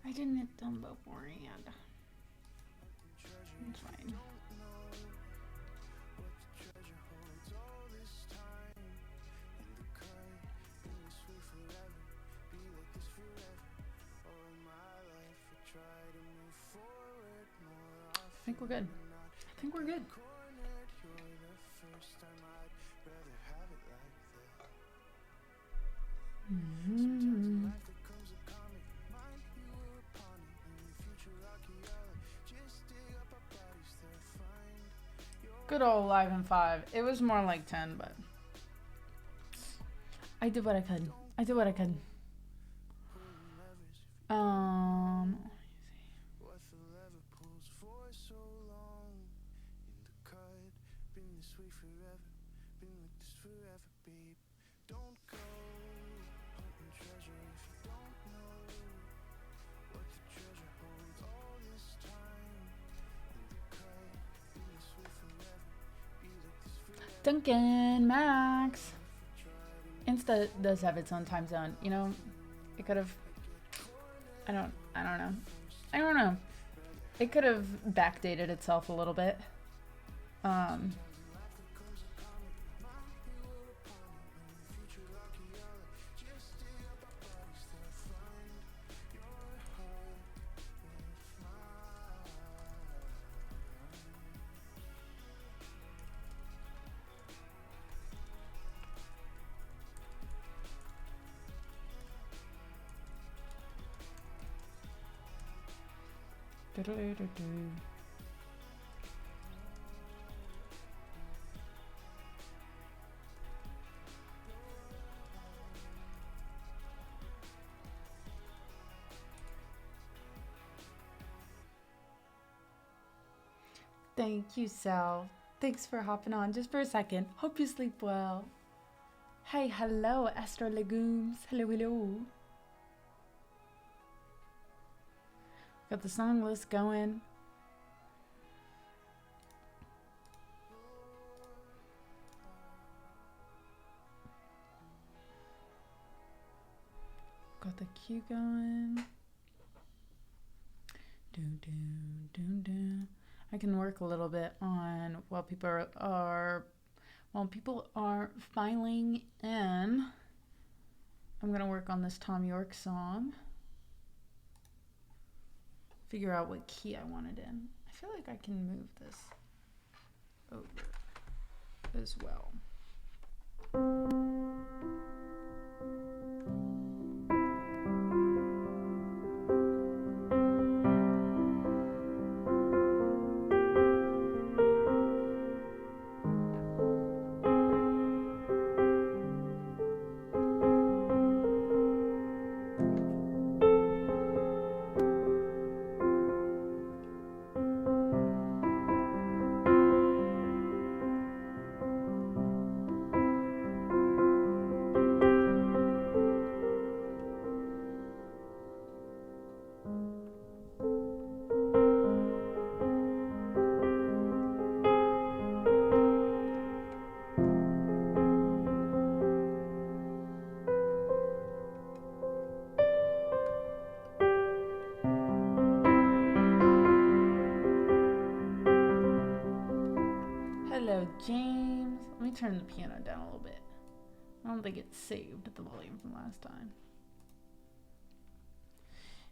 I didn't hit them beforehand. It's fine. I think we're good. I think we're good. Mm-hmm. Good old live in 5. It was more like 10, but I did what I could. I did what I could. Duncan, Max. Insta does have its own time zone. You know, it could have. I don't know. It could have backdated itself a little bit. Thank you, Sal. Thanks for hopping on just for a second. Hope you sleep well. Hey, hello, Astro Legumes. Hello, hello. Got the song list going. Got the cue going. I can work a little bit on while people are filing in. I'm gonna work on this Tom York song. Figure out what key I want it in. I feel like I can move this over as well. Hello, James. Let me turn the piano down a little bit. I don't think it's saved the volume from last time.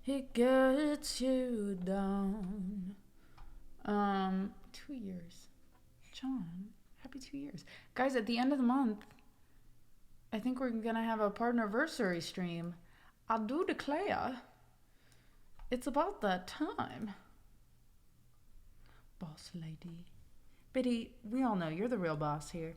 It gets you down. 2 years. John, happy 2 years. Guys, at the end of the month, I think we're gonna have a partnerversary stream. I do declare. It's about that time. Boss lady. Biddy, we all know you're the real boss here.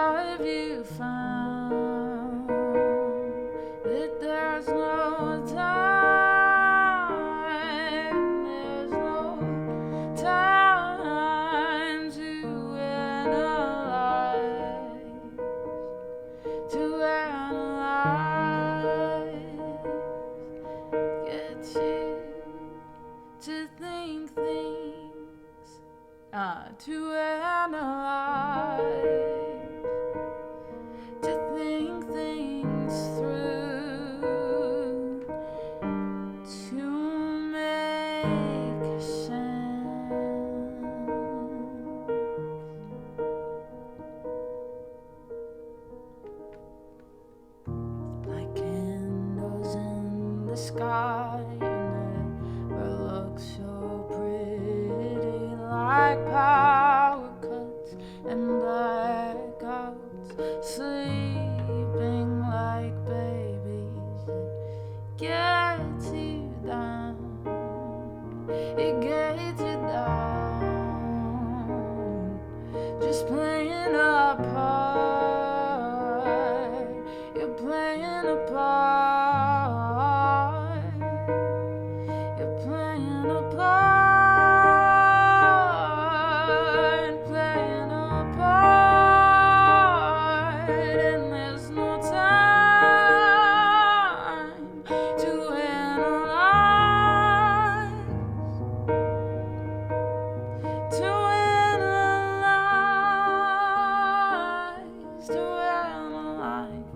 have you found that there's no time, there's no time to analyze, get you to think things, to analyze, to think things through, to make sense. Like candles in the sky, you never look so pretty. Like power cuts and blackouts, sleeping like babies. It gets you down, it gets you down, just playing a part. You're playing a part. You're playing a part, playing a part, and there's no time to analyze, to analyze, to analyze,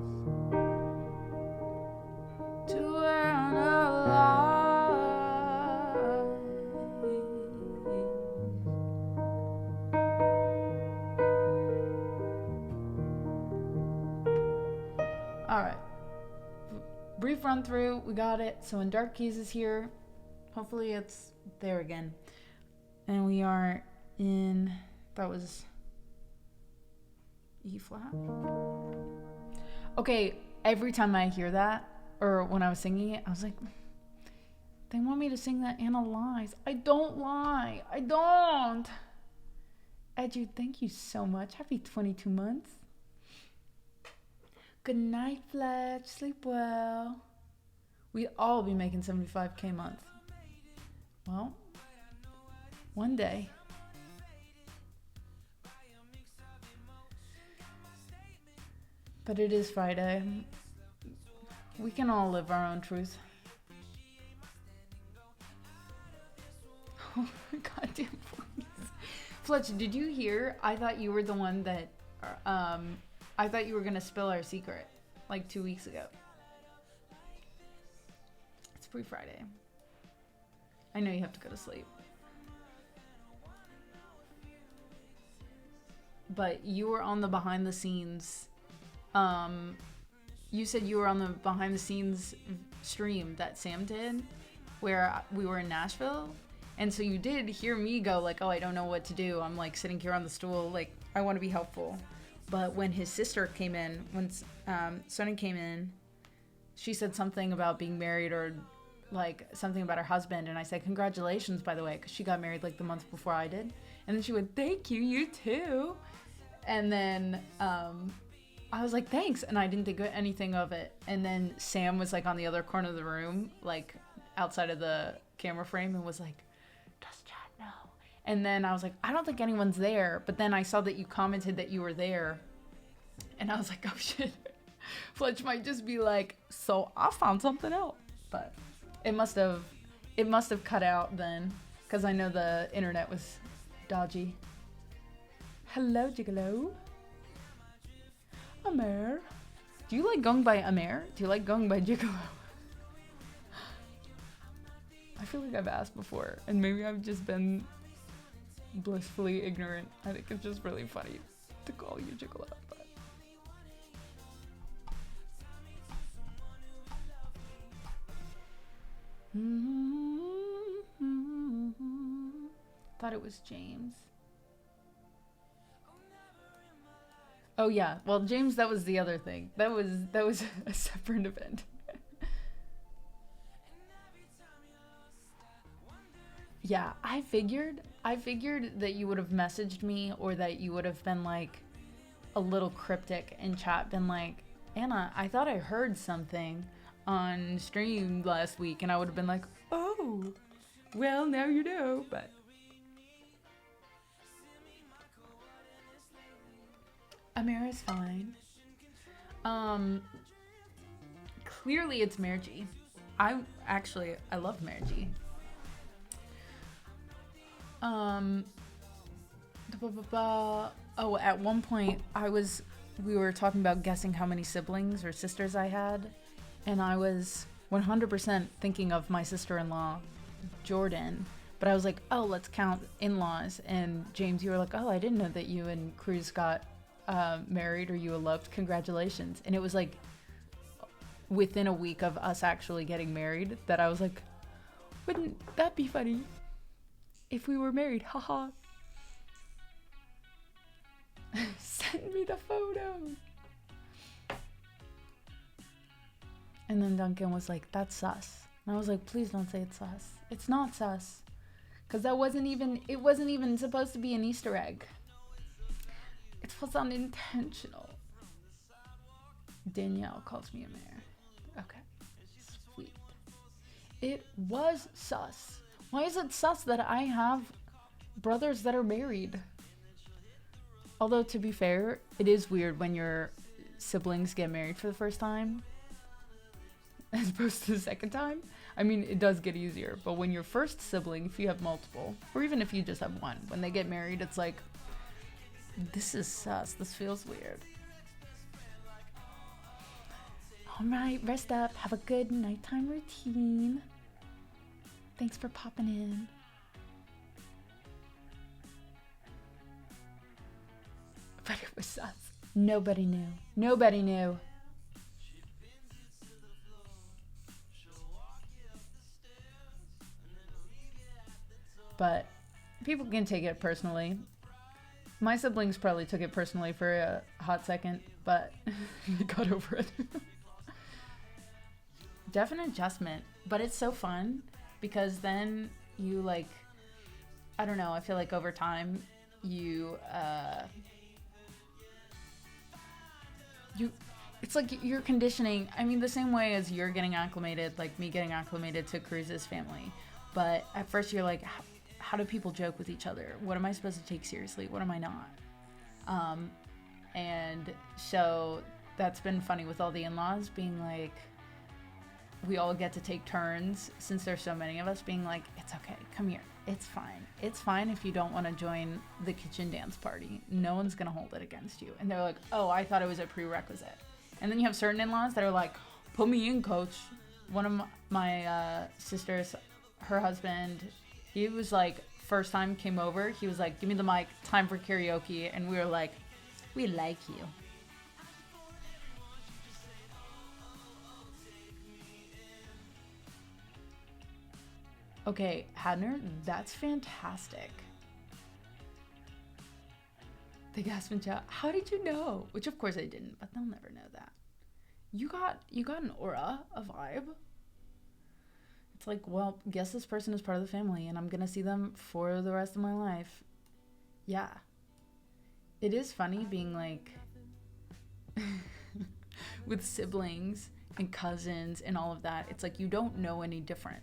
to analyze. All right. Brief run through. We got it. So when Dark Keys is here, hopefully it's there again. And we are in, that was E flat. Okay, every time I hear that, or when I was singing it, I was like, they want me to sing that analyze. I don't lie. I don't. Edu, thank you so much. Happy 22 months. Good night, Fletch. Sleep well. We'd all be making 75K a month. Well, one day. But it is Friday. We can all live our own truth. Oh, goddamn please. Fletch, did you hear? I thought you were the one that, I thought you were going to spill our secret like 2 weeks ago. It's pre-Friday. I know you have to go to sleep. But you were on the behind the scenes. You said you were on the behind the scenes stream that Sam did where we were in Nashville. And so you did hear me go like, oh, I don't know what to do. I'm like sitting here on the stool. Like, I want to be helpful. But when his sister came in, when Sonny came in, she said something about being married or like something about her husband. And I said, congratulations, by the way, because she got married like the month before I did. And then she went, thank you, you too. And then I was like, thanks. And I didn't think anything of it. And then Sam was like on the other corner of the room, like outside of the camera frame, and was like, does Chad know? And then I was like, I don't think anyone's there. But then I saw that you commented that you were there. And I was like, oh shit. Fletch might just be like, so I found something out. But it must have cut out then, because I know the internet was dodgy. Hello, Gigolo. Amer. Do you like going by Amer? Do you like going by Gigolo? I feel like I've asked before, and maybe I've just been blissfully ignorant. I think it's just really funny to call you Gigolo. But thought it was James. Oh yeah, well James, that was the other thing. That was a separate event. Yeah, I figured that you would have messaged me, or that you would have been like, a little cryptic in chat, been like, Anna, I thought I heard something on stream last week, and I would have been like, oh, well, now you know, but Amira's fine. Clearly it's Mergy. I love Mergy. Oh, at one point we were talking about guessing how many siblings or sisters I had, and I was 100% thinking of my sister-in-law, Jordan, but I was like, oh, let's count in-laws, and James, you were like, oh, I didn't know that you and Cruz got married or you eloped, congratulations. And it was like within a week of us actually getting married that I was like, wouldn't that be funny if we were married? Haha. Send me the photo. And then Duncan was like, that's sus. And I was like, please don't say it's sus. It's not sus. Because it wasn't even supposed to be an Easter egg. It was unintentional. Danielle calls me a mayor. Okay. Sweet. It was sus. Why is it sus that I have brothers that are married? Although, to be fair, it is weird when your siblings get married for the first time as opposed to the second time. I mean, it does get easier, but when your first sibling, if you have multiple, or even if you just have one, when they get married, it's like, this is sus. This feels weird. All right, rest up. Have a good nighttime routine. Thanks for popping in. But it was sus. Nobody knew. Nobody knew. But people can take it personally. My siblings probably took it personally for a hot second, but they got over it. Definite adjustment, but it's so fun because then you like, I don't know, I feel like over time it's like you're conditioning. I mean, the same way as you're getting acclimated, like me getting acclimated to Cruz's family. But at first you're like, how do people joke with each other? What am I supposed to take seriously? What am I not? And so that's been funny with all the in-laws being like, we all get to take turns since there's so many of us being like, it's okay, come here. It's fine. It's fine if you don't want to join the kitchen dance party. No one's going to hold it against you. And they're like, oh, I thought it was a prerequisite. And then you have certain in-laws that are like, put me in, coach. One of my sisters, her husband, he was like, first time came over, he was like, give me the mic, time for karaoke. And we were like, we like you. Okay, Hadner, that's fantastic. The Gaspin chat, how did you know? Which of course I didn't, but they'll never know that. You got an aura, a vibe. It's like, well, guess this person is part of the family and I'm gonna see them for the rest of my life. Yeah. It is funny being like with siblings and cousins and all of that. It's like you don't know any different.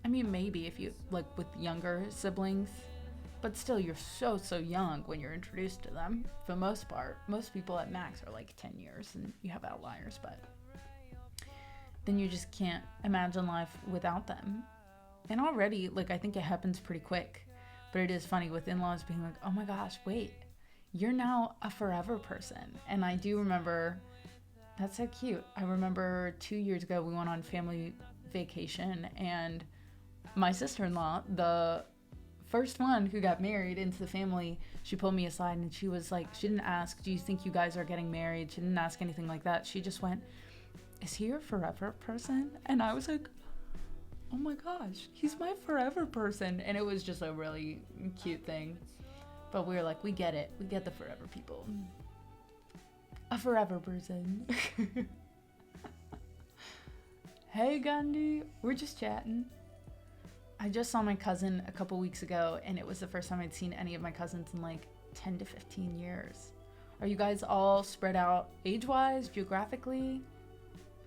I mean, maybe if you, like, with younger siblings, but still, you're so young when you're introduced to them, for the most part. Most people at max are, like, 10 years, and you have outliers, but then you just can't imagine life without them. And already, like, I think it happens pretty quick, but it is funny with in-laws being like, oh my gosh, wait, you're now a forever person. And I do remember, that's so cute. I remember 2 years ago, we went on family vacation, and my sister-in-law, the first one who got married into the family, she pulled me aside and she was like, she didn't ask, do you think you guys are getting married? She didn't ask anything like that. She just went, is he your forever person? And I was like, oh my gosh, he's my forever person. And it was just a really cute thing. But we were like, we get it. We get the forever people. A forever person. Hey Gandhi, we're just chatting. I just saw my cousin a couple weeks ago, and it was the first time I'd seen any of my cousins in like 10 to 15 years. Are you guys all spread out age-wise, geographically?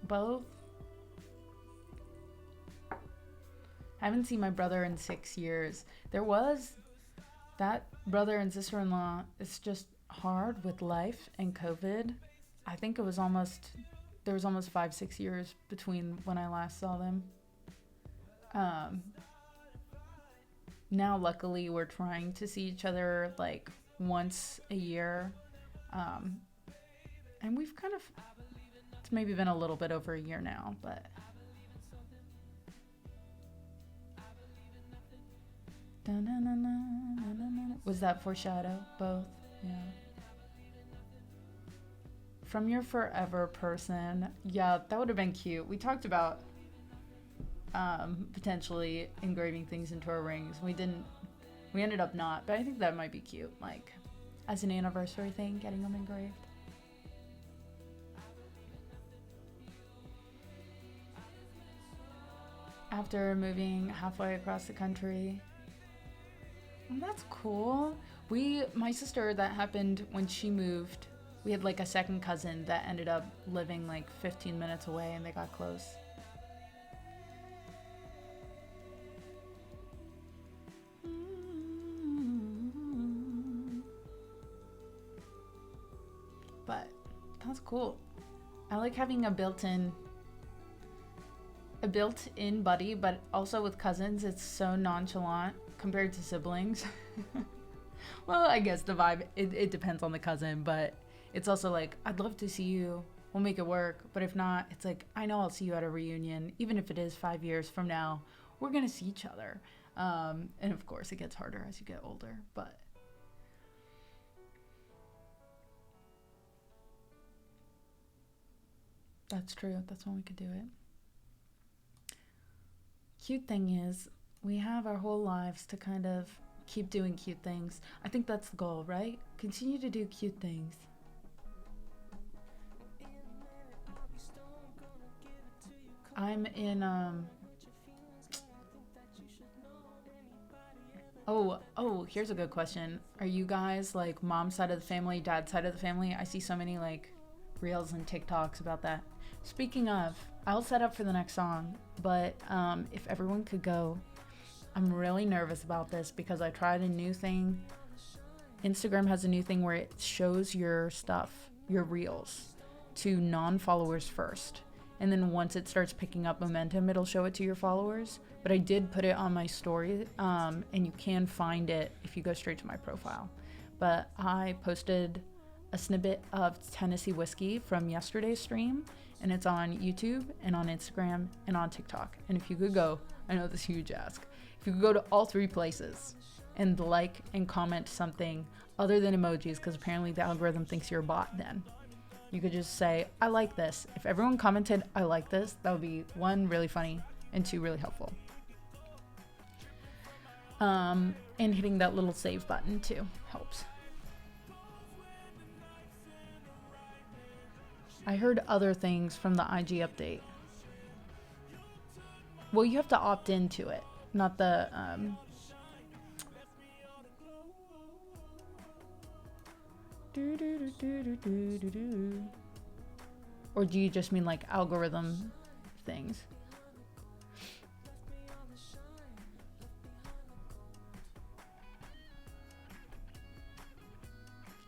Both? I haven't seen my brother in 6 years. There was that brother and sister-in-law. It's just hard with life and COVID. I think there was almost 5-6 years between when I last saw them. Now luckily we're trying to see each other like once a year. And we've kind of, it's maybe been a little bit over a year now, but was that foreshadow? Both? Yeah. From your forever person. Yeah, that would have been cute. We talked about potentially engraving things into our rings. We ended up not, but I think that might be cute, like as an anniversary thing, getting them engraved. After moving halfway across the country. Well, that's cool. My sister, that happened when she moved. We had like a second cousin that ended up living like 15 minutes away, and they got close. But that's cool. I like having a built-in buddy, but also with cousins, it's so nonchalant compared to siblings. Well, I guess the vibe, it depends on the cousin, but it's also like, I'd love to see you. We'll make it work. But if not, it's like, I know I'll see you at a reunion. Even if it is 5 years from now, we're going to see each other. And of course, it gets harder as you get older. But that's true. That's when we could do it. Cute thing is, we have our whole lives to kind of keep doing cute things. I think that's the goal, right? Continue to do cute things. I'm in Oh, here's a good question. Are you guys like mom's side of the family, dad's side of the family? I see so many like reels and TikToks about that. Speaking of, I'll set up for the next song, but if everyone could go, I'm really nervous about this because I tried a new thing. Instagram has a new thing where it shows your stuff, your reels, to non-followers first. And then once it starts picking up momentum, it'll show it to your followers. But I did put it on my story, and you can find it if you go straight to my profile. But I posted a snippet of Tennessee whiskey from yesterday's stream, and it's on YouTube and on Instagram and on TikTok. And if you could go, I know this is a huge ask, if you could go to all three places and like and comment something other than emojis, because apparently the algorithm thinks you're a bot then. You could just say, I like this. If everyone commented, I like this, that would be 1, really funny, and 2, really helpful. And hitting that little save button too helps. I heard other things from the IG update. Well, you have to opt into it, not the Or do you just mean like algorithm things?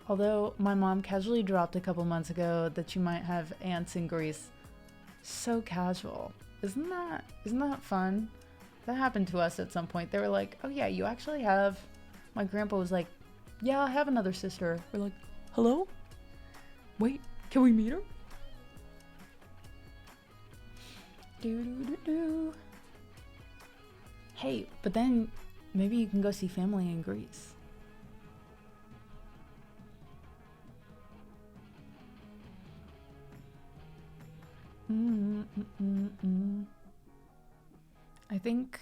Although my mom casually dropped a couple months ago that she might have aunts in Greece. So casual. Isn't that fun? That happened to us at some point. They were like, oh yeah, you actually have... My grandpa was like, yeah, I have another sister. We're like, hello? Wait, can we meet her? Do. Hey, but then maybe you can go see family in Greece. I think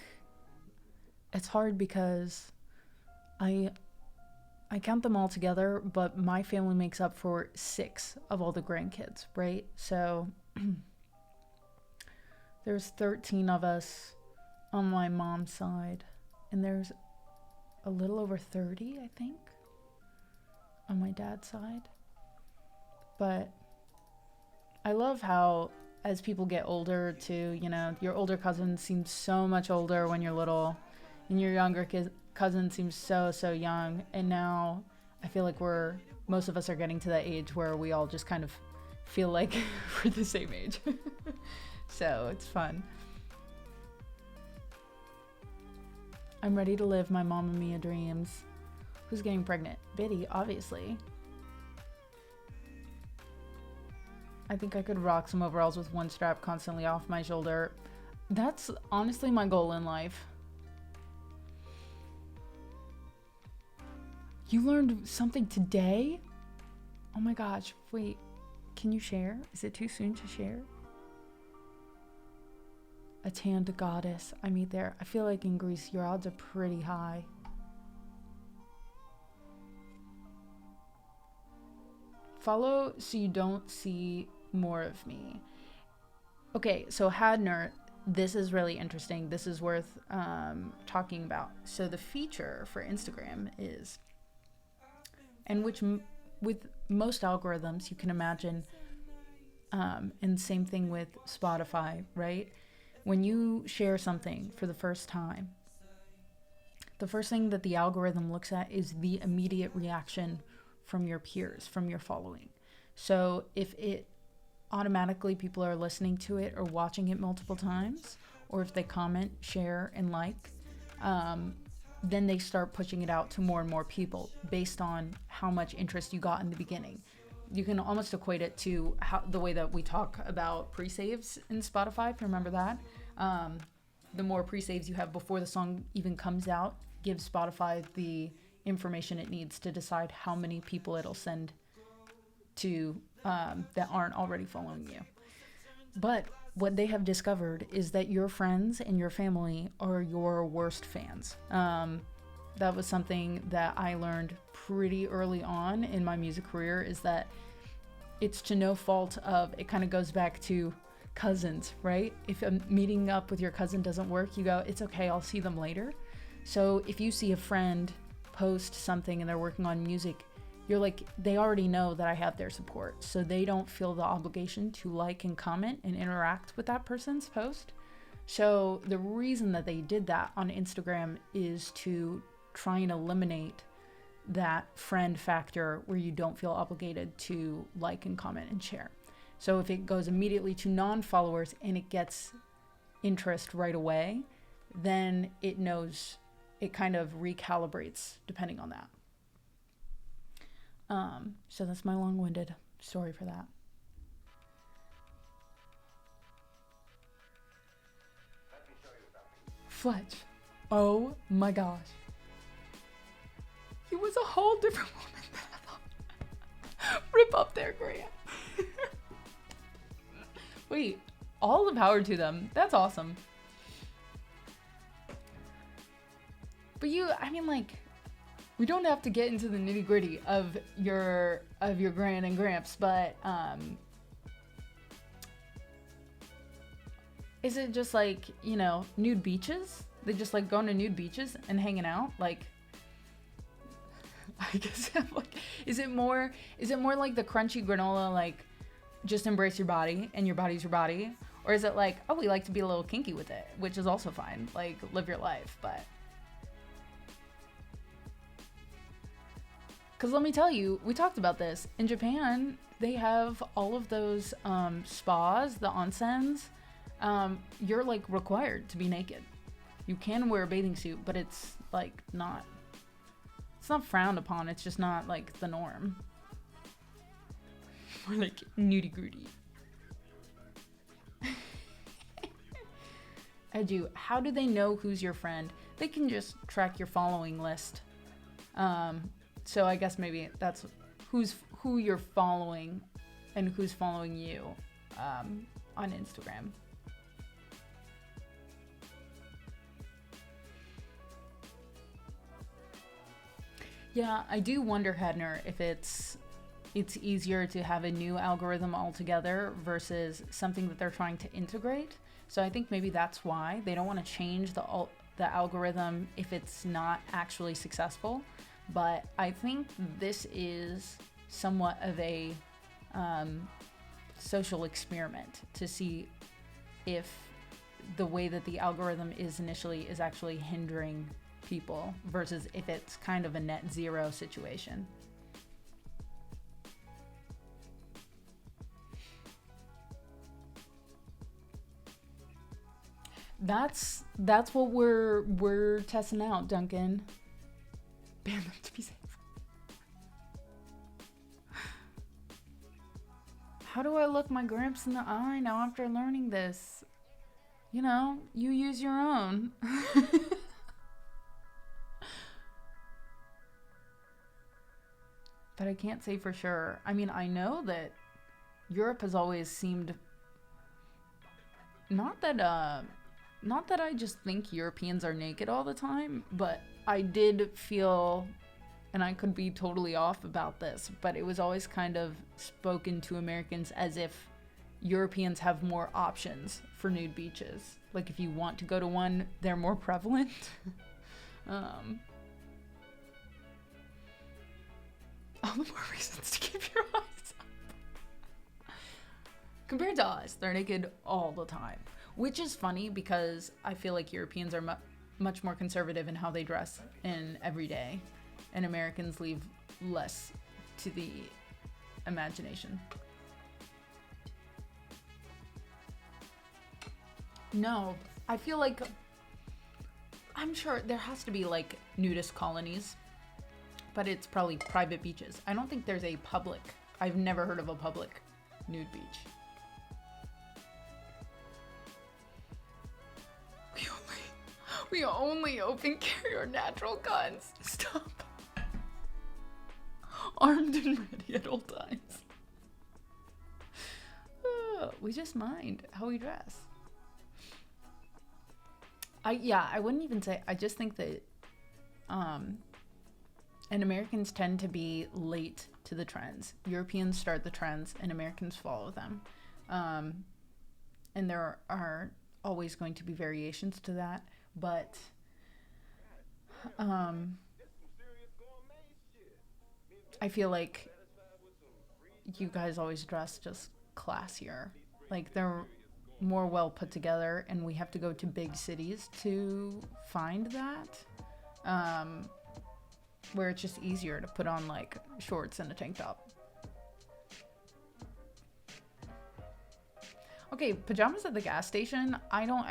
it's hard because I count them all together, but my family makes up for 6 of all the grandkids, right? So there's 13 of us on my mom's side, and there's a little over 30, I think, on my dad's side. But I love how as people get older too, your older cousin seems so much older when you're little, and your younger cousin seems so young. And now I feel like most of us are getting to that age where we all just kind of feel like we're the same age. So it's fun. I'm ready to live my Mamma Mia dreams. Who's getting pregnant? Biddy, obviously. I think I could rock some overalls with one strap constantly off my shoulder. That's honestly my goal in life. You learned something today? Oh my gosh, wait. Can you share? Is it too soon to share? A tanned goddess. I meet there. I feel like in Greece, your odds are pretty high. Follow so you don't see more of me. Okay, so Hadner, this is really interesting. This is worth talking about. So the feature for Instagram is, and which with most algorithms you can imagine, and same thing with Spotify, right? When you share something for the first time, the first thing that the algorithm looks at is the immediate reaction from your peers, from your following. So if it automatically people are listening to it or watching it multiple times, or if they comment, share, and like, then they start pushing it out to more and more people based on how much interest you got in the beginning. You can almost equate it to the way that we talk about pre-saves in Spotify, if you remember that. The more pre-saves you have before the song even comes out gives Spotify the information it needs to decide how many people it'll send to that aren't already following you. But what they have discovered is that your friends and your family are your worst fans. That was something that I learned pretty early on in my music career, is that it's to no fault of, it kind of goes back to cousins, right? If a meeting up with your cousin doesn't work, you go, it's okay, I'll see them later. So if you see a friend post something and they're working on music, you're like, they already know that I have their support, so they don't feel the obligation to like and comment and interact with that person's post. So the reason that they did that on Instagram is to try and eliminate that friend factor where you don't feel obligated to like and comment and share. So if it goes immediately to non-followers and it gets interest right away, then it knows, it kind of recalibrates depending on that. So that's my long-winded story for that. Fletch. Oh my gosh. He was a whole different woman than I thought. Rip up there, Grant. Wait, all the power to them. That's awesome. But we don't have to get into the nitty gritty of your gran and gramps, but is it just like, nude beaches? They just like going to nude beaches and hanging out? Like, I guess is it more like the crunchy granola, like just embrace your body and your body's your body? Or is it like, oh, we like to be a little kinky with it, which is also fine, like live your life, but because let me tell you, we talked about this. In Japan, they have all of those spas, the onsens. You're like required to be naked. You can wear a bathing suit, but it's like not frowned upon. It's just not like the norm. More like nudie gritty. How do they know who's your friend? They can just track your following list. So I guess maybe that's who you're following and who's following you on Instagram. Yeah, I do wonder, Hedner, if it's easier to have a new algorithm altogether versus something that they're trying to integrate. So I think maybe that's why they don't want to change the algorithm if it's not actually successful. But I think this is somewhat of a social experiment to see if the way that the algorithm is initially is actually hindering people versus if it's kind of a net zero situation. That's what we're testing out, Duncan. Ban them to be safe. How do I look my gramps in the eye now after learning this? You know, you use your own. But I can't say for sure. I mean, I know that Europe has always seemed not that I just think Europeans are naked all the time, but I did feel, and I could be totally off about this, but it was always kind of spoken to Americans as if Europeans have more options for nude beaches. Like if you want to go to one, they're more prevalent. All the more reasons to keep your eyes up. Compared to us, they're naked all the time. Which is funny because I feel like Europeans are much more conservative in how they dress in every day. And Americans leave less to the imagination. No, I feel like, I'm sure there has to be like nudist colonies, but it's probably private beaches. I don't think there's a public, I've never heard of a public nude beach. We only open carry our natural guns. Stop. Armed and ready at all times. We just mind how we dress. I wouldn't even say, I just think that and Americans tend to be late to the trends. Europeans start the trends and Americans follow them. And there are always going to be variations to that, but I feel like you guys always dress just classier. Like they're more well put together, and we have to go to big cities to find that. Where it's just easier to put on like shorts and a tank top. Okay, pajamas at the gas station, I don't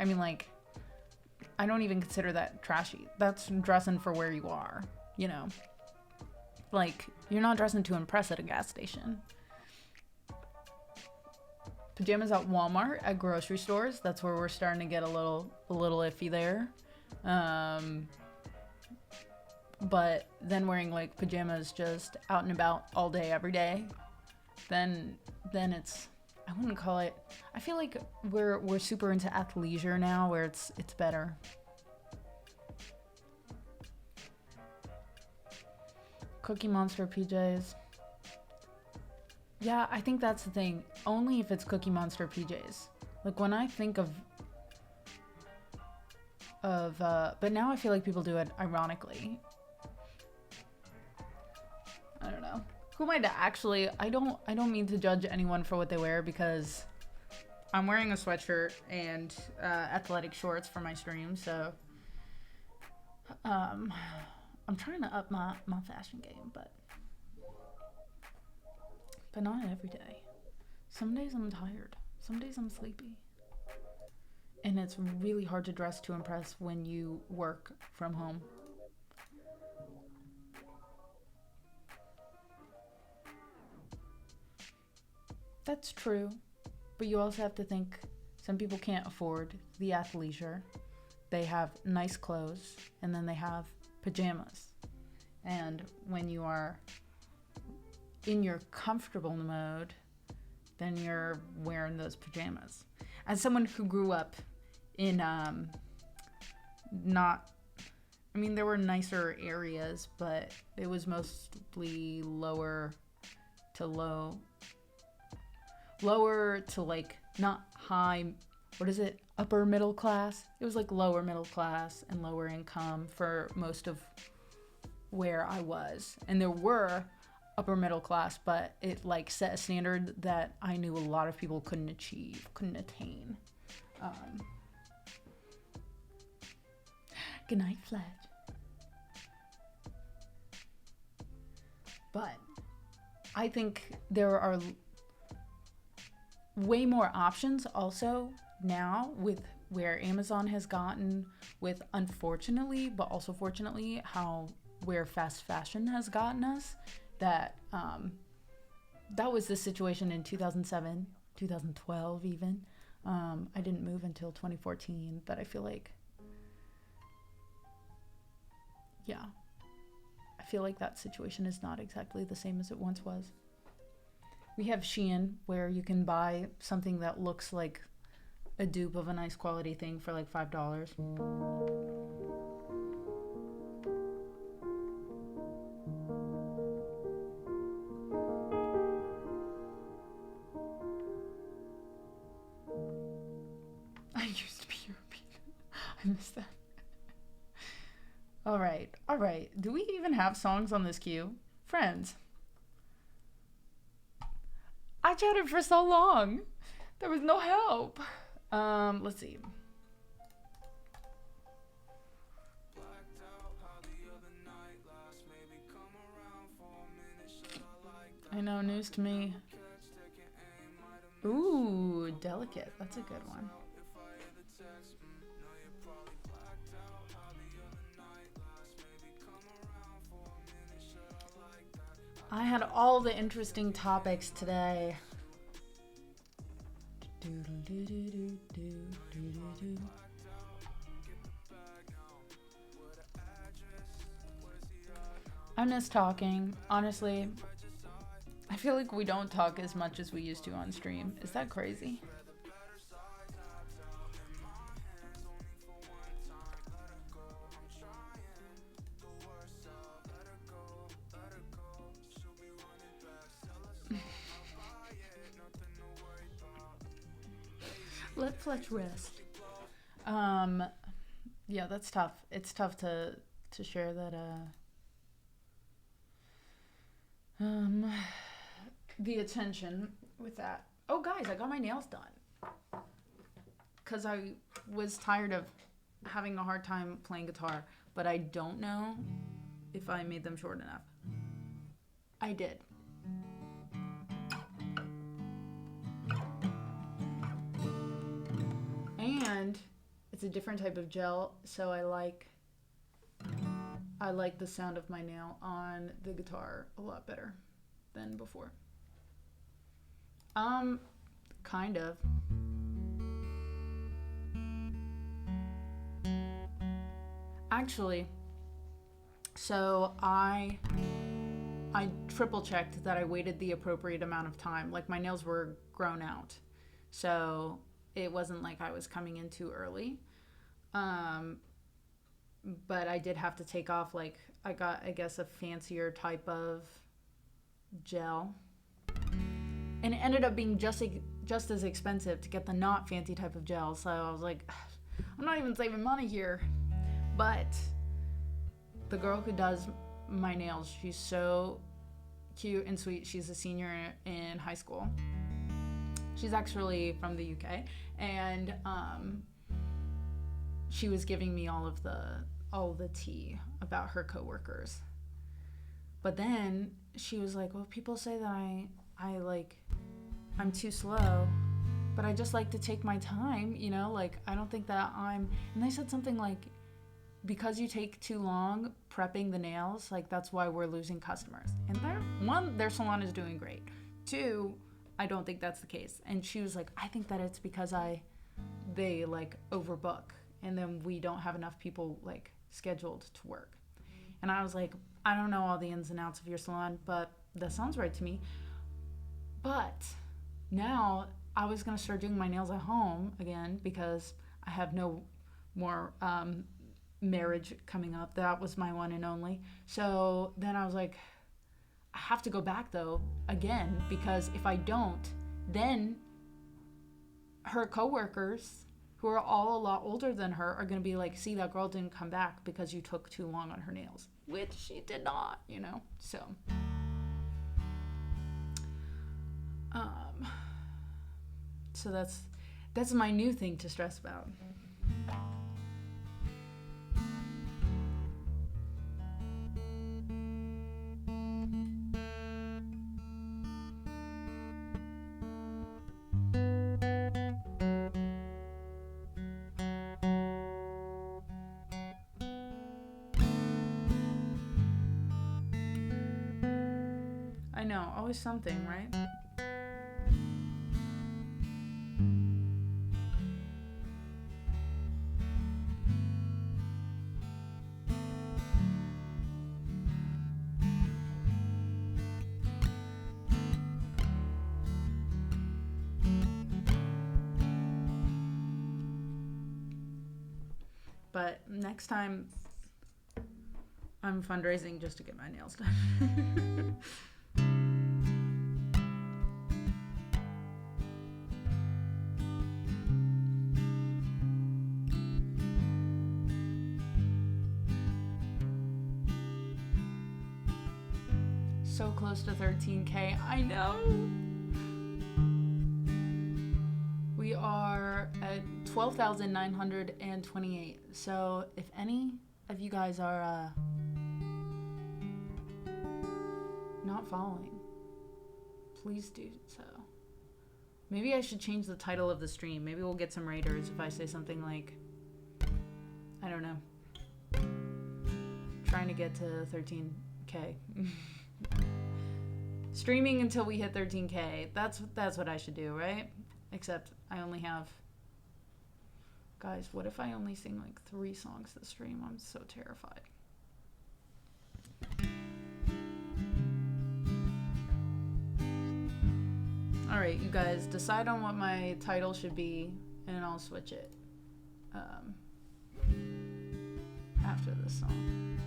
even consider that trashy. That's dressing for where you are, you know? Like, you're not dressing to impress at a gas station. Pajamas at Walmart, at grocery stores, that's where we're starting to get a little iffy there. But then wearing like pajamas just out and about all day, every day, then it's, I wouldn't call it, I feel like we're super into athleisure now where it's better. Cookie Monster PJs. Yeah, I think that's the thing. Only if it's Cookie Monster PJs. Like when I think of but now I feel like people do it ironically. I don't know. Who am I to actually, I don't mean to judge anyone for what they wear because I'm wearing a sweatshirt and athletic shorts for my stream, so I'm trying to up my fashion game, but not every day. Some days I'm tired. Some days I'm sleepy. And it's really hard to dress to impress when you work from home. That's true. But you also have to think some people can't afford the athleisure. They have nice clothes and then they have pajamas. And when you are in your comfortable mode, then you're wearing those pajamas. As someone who grew up in there were nicer areas, but it was mostly lower to like not high, upper middle class. It was like lower middle class and lower income for most of where I was. And there were upper middle class, but it like set a standard that I knew a lot of people couldn't achieve, couldn't attain. Good night, Fledge. But I think there are way more options also now with where Amazon has gotten, with unfortunately, but also fortunately, where fast fashion has gotten us, that that was the situation in 2007, 2012 even. I didn't move until 2014, but I feel like, yeah, I feel like that situation is not exactly the same as it once was. We have Shein, where you can buy something that looks like a dupe of a nice quality thing for like $5. I used to be European. I miss that. All right. Do we even have songs on this queue? Friends. I chatted for so long. There was no help. Let's see. I know, news to me. Ooh, Delicate. That's a good one. I had all the interesting topics today. I miss talking, honestly. I feel like we don't talk as much as we used to on stream. Is that crazy? Let Fletch rest. Yeah, that's tough. It's tough to share that the attention with that. Oh guys, I got my nails done. Cause I was tired of having a hard time playing guitar, but I don't know if I made them short enough. I did. And it's a different type of gel, so I like the sound of my nail on the guitar a lot better than before. Kind of. Actually, so I triple checked that I waited the appropriate amount of time. Like my nails were grown out. So it wasn't like I was coming in too early. But I did have to take off, like, I got, I guess, a fancier type of gel. And it ended up being just as expensive to get the not fancy type of gel. So I was like, I'm not even saving money here. But the girl who does my nails, she's so cute and sweet. She's a senior in high school. She's actually from the UK. And she was giving me all of the tea about her coworkers. But then she was like, well, people say that I'm too slow, but I just like to take my time, you know, like I don't think that and they said something like, because you take too long prepping the nails, like that's why we're losing customers. And their salon is doing great. 2, I don't think that's the case. And she was like, I think that it's because they like overbook, and then we don't have enough people like scheduled to work. And I was like, I don't know all the ins and outs of your salon, but that sounds right to me. But now I was going to start doing my nails at home again because I have no more marriage coming up. That was my one and only. So then I was like, I have to go back though again, because if I don't, then her coworkers, who are all a lot older than her, are going to be like, see, that girl didn't come back because you took too long on her nails, which she did not, you know. So Um, so that's my new thing to stress about. I know, always something, right? But next time, I'm fundraising just to get my nails done. So close to 13K. I know. We are at 12,928. So if any of you guys are not following, please do so. Maybe I should change the title of the stream. Maybe we'll get some raiders if I say something like, I don't know, trying to get to 13K. Streaming until we hit 13K. That's what I should do, right? Except I only have... Guys, what if I only sing like 3 songs this stream? I'm so terrified. Alright, you guys, decide on what my title should be, and I'll switch it after this song.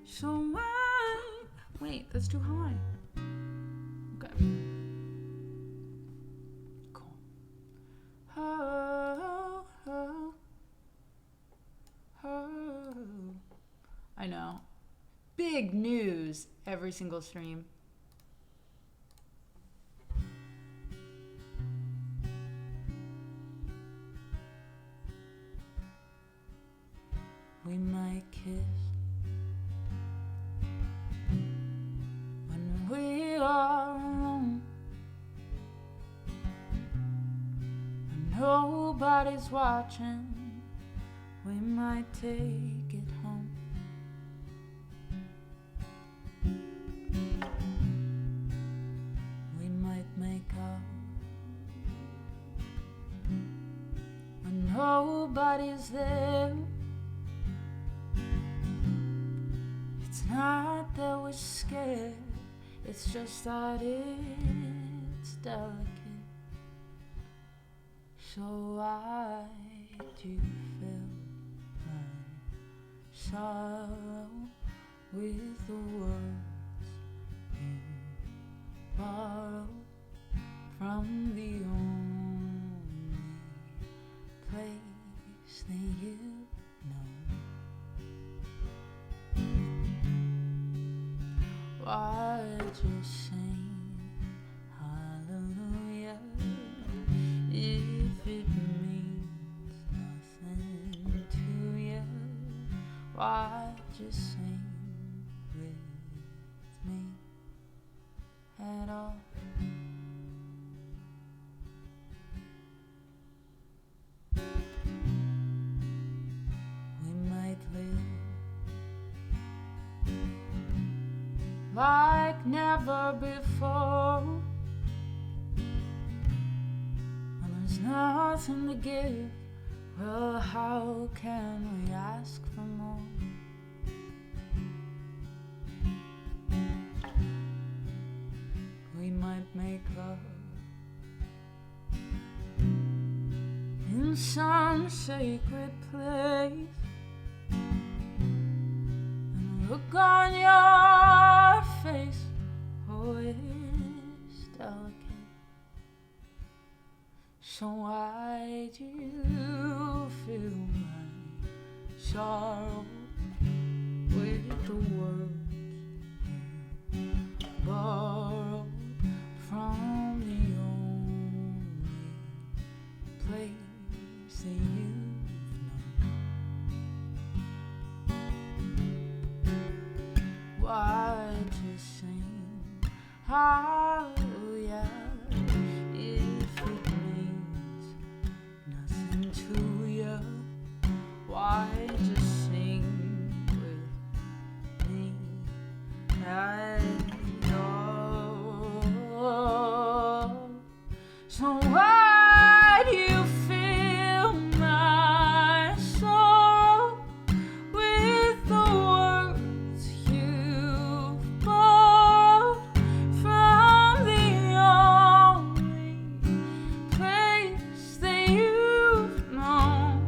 So wait, that's too high. Okay. Cool. Oh, oh, oh. I know. Big news every single stream. We might kiss when we are alone, when nobody's watching. We might take it home. We might make up when nobody's there. It's not that we're scared, it's just that it's delicate. So why do you feel my sorrow with the words you borrow from the only place that you know? Why just sing hallelujah if it means nothing to you? Why just sing with me at all? We might live like never before, when there's nothing to give. Well, how can we ask for more? We might make love in some sacred place, and look on your face, oh, it's delicate. So why do you fill my sorrow with the words you borrow from the only place that you've known? Why just sing hallelujah if it means nothing to you? Why just sing with me? I know. So why do you fill my soul with the words you've borrowed from the only place that you've known?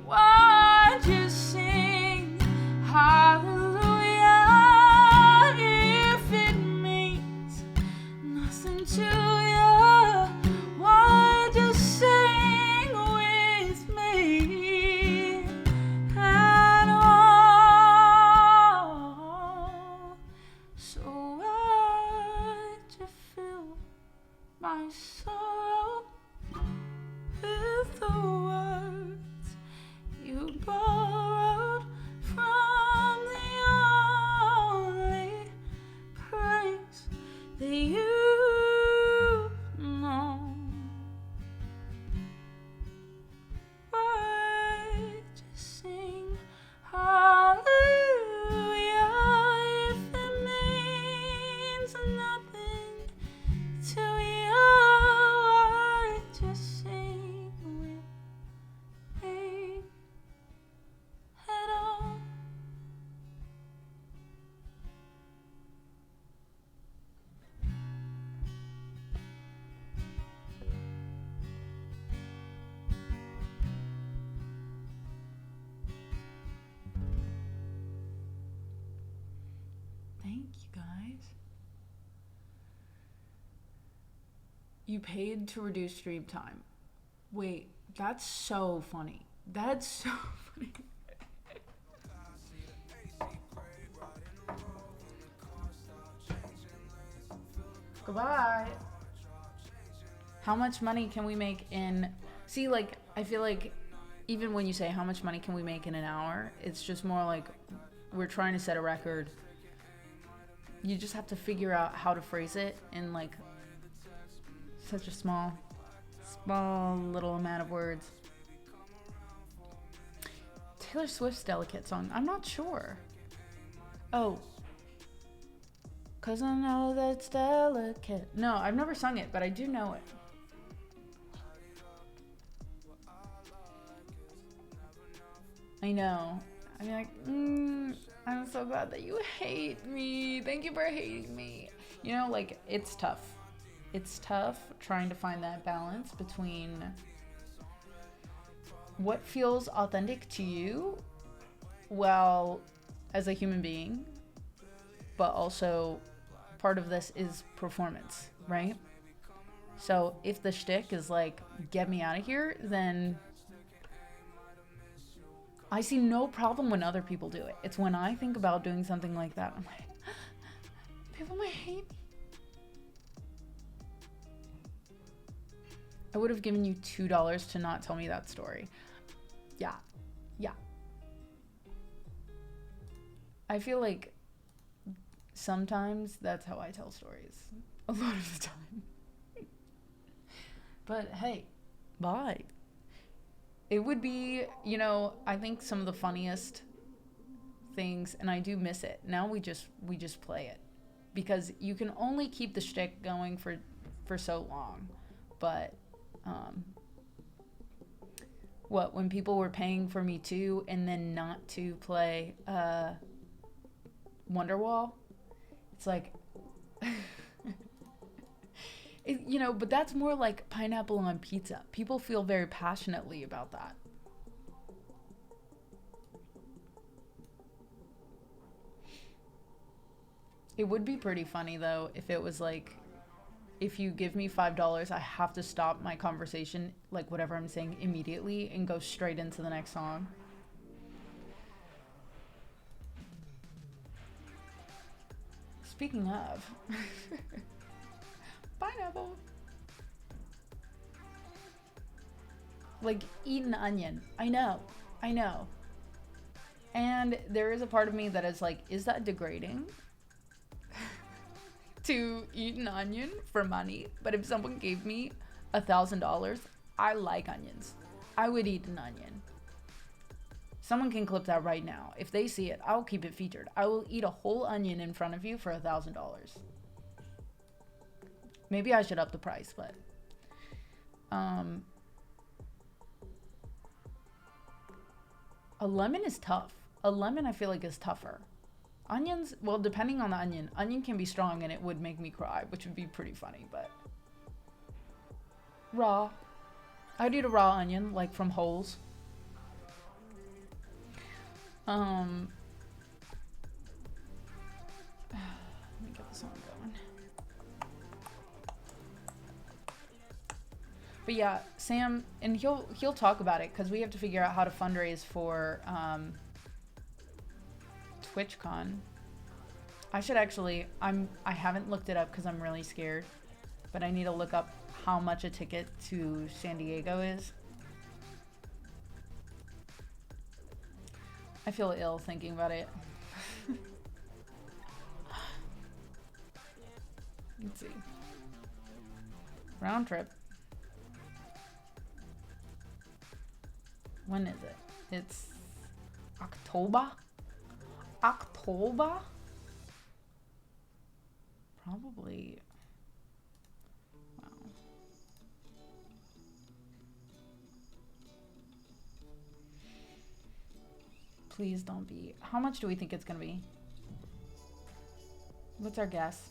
Why just sing hallelujah if it means nothing to you? Why just sing with me at all? So why'd you fill my sorrow with the words you borrowed from the only place that you've known? Why just sing hallelujah if it means nothing to you? Why just sing with me at all? Thank you, guys. You paid to reduce stream time. Wait, that's so funny. That's so funny. Goodbye. How much money can we make in... See, like, I feel like even when you say how much money can we make in an hour, it's just more like we're trying to set a record. You just have to figure out how to phrase it in, like, such a small little amount of words. Taylor Swift's Delicate song. I'm not sure. Oh. 'Cause I know that it's delicate. No, I've never sung it, but I do know it. I know. I'm like, I'm so glad that you hate me. Thank you for hating me. You know, like, it's tough. It's tough trying to find that balance between what feels authentic to you, well, as a human being, but also part of this is performance, right? So if the shtick is like, get me out of here, then I see no problem when other people do it. It's when I think about doing something like that, I'm like, people might hate me. I would have given you $2 to not tell me that story. Yeah. I feel like sometimes that's how I tell stories. A lot of the time. But hey, bye. It would be, you know, I think some of the funniest things, and I do miss it. Now we just play it. Because you can only keep the shtick going for so long. But when people were paying for me to and then not to play Wonderwall, it's like you know, but that's more like pineapple on pizza. People feel very passionately about that. It would be pretty funny though if it was like if you give me $5, I have to stop my conversation, like whatever I'm saying, immediately and go straight into the next song. Speaking of, pineapple. Like, eat an onion. I know. And there is a part of me that is like, is that degrading? To eat an onion for money? But if someone gave me $1,000, I like onions. I would eat an onion. Someone can clip that right now. If they see it, I'll keep it featured. I will eat a whole onion in front of you for $1,000. Maybe I should up the price, but a lemon is tough. A lemon I feel like is tougher. Onions, well, depending on the onion. Onion can be strong and it would make me cry, which would be pretty funny, but raw. I'd eat a raw onion, like from Holes. Let me get this one going. But yeah, Sam, and he'll talk about it because we have to figure out how to fundraise for TwitchCon. I should actually, I haven't looked it up because I'm really scared, but I need to look up how much a ticket to San Diego is. I feel ill thinking about it. Let's see. Round trip. When is it? It's October? October? Probably. Wow. Please don't be. How much do we think it's gonna be? What's our guess?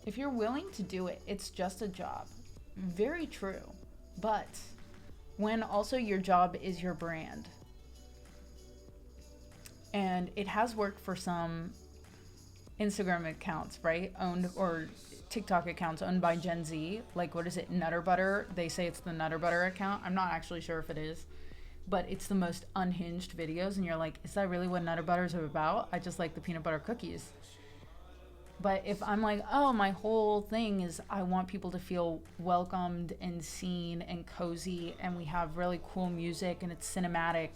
If you're willing to do it, it's just a job. Very true. But when also your job is your brand. And it has worked for some Instagram accounts, right? Owned, or TikTok accounts owned by Gen Z. Like, what is it? Nutter Butter. They say it's the Nutter Butter account. I'm not actually sure if it is. But it's the most unhinged videos. And you're like, is that really what Nutter Butters are about? I just like the peanut butter cookies. But if I'm like, oh, my whole thing is I want people to feel welcomed and seen and cozy, and we have really cool music and it's cinematic,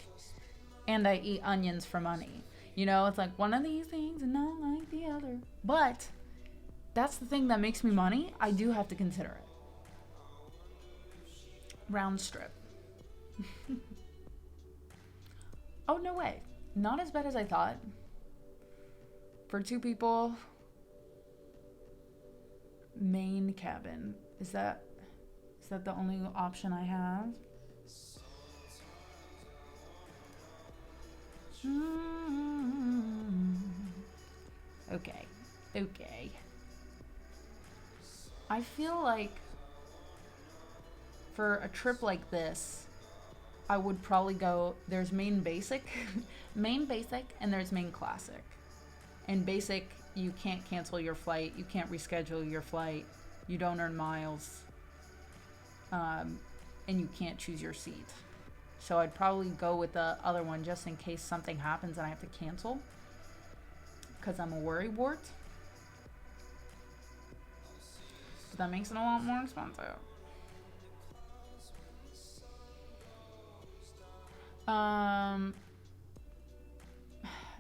and I eat onions for money. You know, it's like one of these things and not like the other. But that's the thing that makes me money. I do have to consider it. Round strip. Oh, no way. Not as bad as I thought. For 2 people... Main cabin. Is that the only option I have? Okay. I feel like for a trip like this, I would probably go, there's main basic, main basic, and there's main classic. And basic, you can't cancel your flight, you can't reschedule your flight, you don't earn miles, and you can't choose your seat. So I'd probably go with the other one just in case something happens and I have to cancel, because I'm a worrywart. But that makes it a lot more expensive.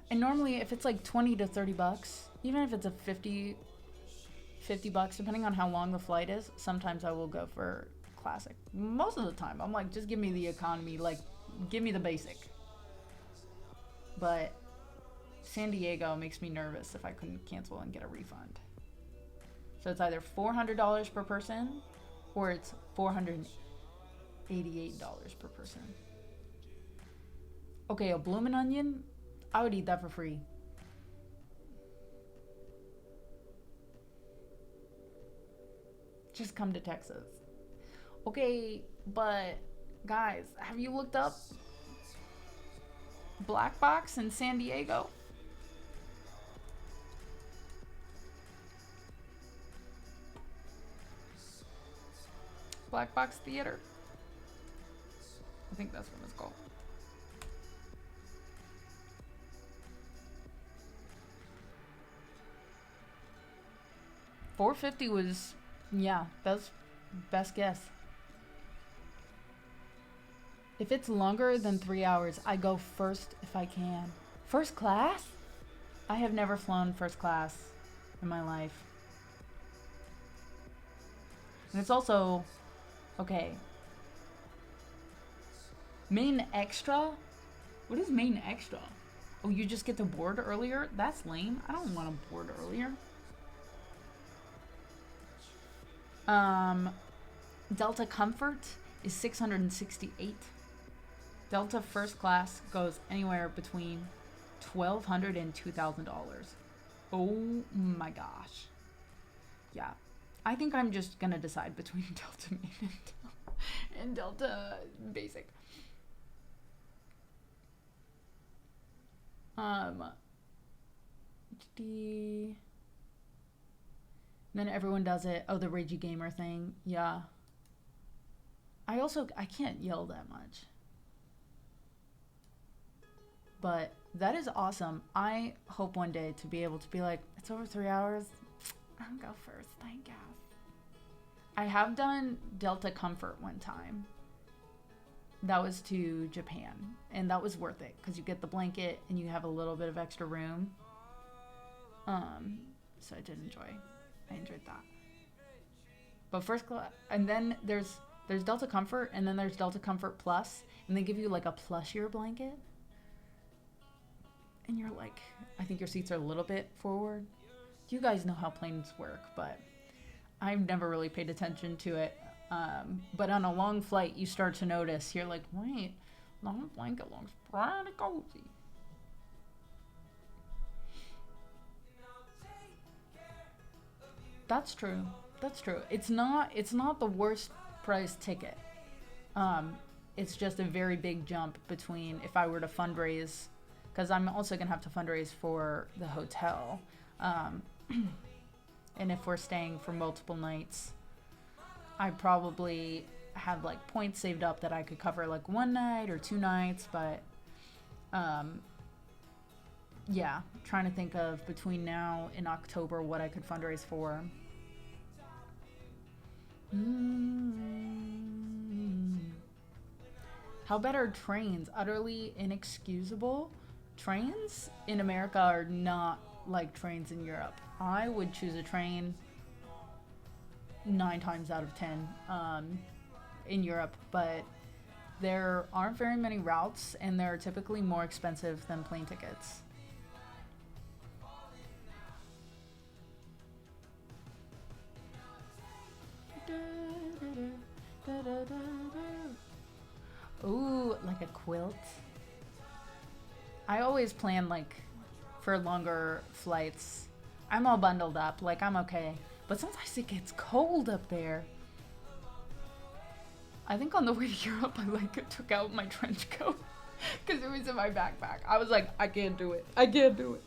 And normally if it's like 20 to 30 bucks, even if it's a 50 bucks, depending on how long the flight is, sometimes I will go for classic. Most of the time, I'm like, just give me the economy, like, give me the basic. But San Diego makes me nervous if I couldn't cancel and get a refund. So it's either $400 per person, or it's $488 per person. Okay, a bloomin' onion, I would eat that for free. Just come to Texas. Okay, but guys, have you looked up Black Box in San Diego? Black Box Theater. I think that's what it's called. $450 was, yeah, that's best guess. If it's longer than 3 hours, I go first if I can. First class? I have never flown first class in my life. And it's also, okay. Main extra? What is main extra? Oh, you just get to board earlier? That's lame. I don't want to board earlier. Delta Comfort is $668. Delta first class goes anywhere between $1,200 and $2,000. Oh my gosh. Yeah. I think I'm just gonna decide between Delta Main and Delta Basic. Then everyone does it. Oh, the Ragey Gamer thing. Yeah. I can't yell that much. But that is awesome. I hope one day to be able to be like, it's over 3 hours. I'll go first, I guess. I have done Delta Comfort one time. That was to Japan. And that was worth it because you get the blanket and you have a little bit of extra room. So I did enjoy. I enjoyed that. But first class, and then there's Delta Comfort, and then there's Delta Comfort Plus, and they give you like a plushier blanket. And you're like, I think your seats are a little bit forward. You guys know how planes work, but I've never really paid attention to it. But on a long flight, you start to notice, you're like, wait, long blanket looks pretty cozy. That's true. That's true. It's not the worst price ticket. It's just a very big jump between if I were to fundraise, because I'm also going to have to fundraise for the hotel. And if we're staying for multiple nights, I probably have like points saved up that I could cover like one night or 2 nights. But yeah, trying to think of between now and October what I could fundraise for. How bad are trains? Utterly inexcusable. Trains in America are not like trains in Europe. I would choose a train 9 times out of 10 in Europe, but there aren't very many routes and they're typically more expensive than plane tickets. Ooh, like a quilt. I always plan like for longer flights. I'm all bundled up, like I'm okay. But sometimes it gets cold up there. I think on the way to Europe, I like took out my trench coat because it was in my backpack. I was like, I can't do it. I can't do it.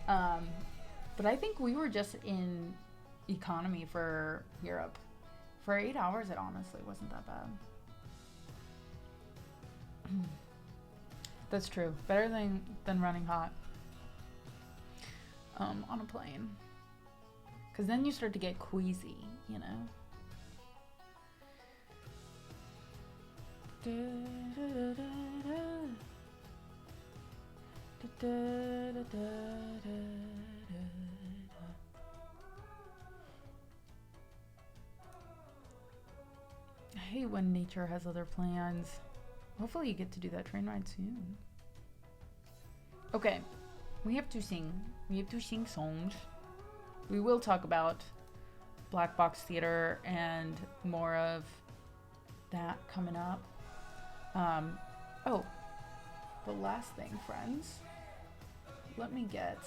But I think we were just in economy for Europe. For 8 hours, it honestly wasn't that bad. That's true. Better than running hot on a plane. Because then you start to get queasy, you know? I hate when nature has other plans. Hopefully you get to do that train ride soon. Okay, we have to sing. We have to sing songs. We will talk about Black Box Theater and more of that coming up. Oh, the last thing, friends. Let me get...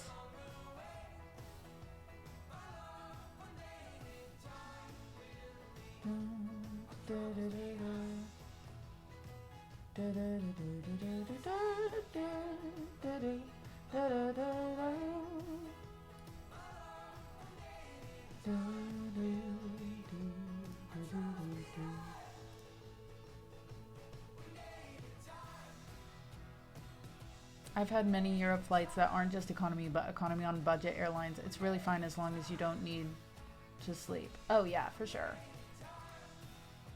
I've had many Europe flights that aren't just economy, but economy on budget airlines. It's really fine as long as you don't need to sleep. Oh yeah, for sure.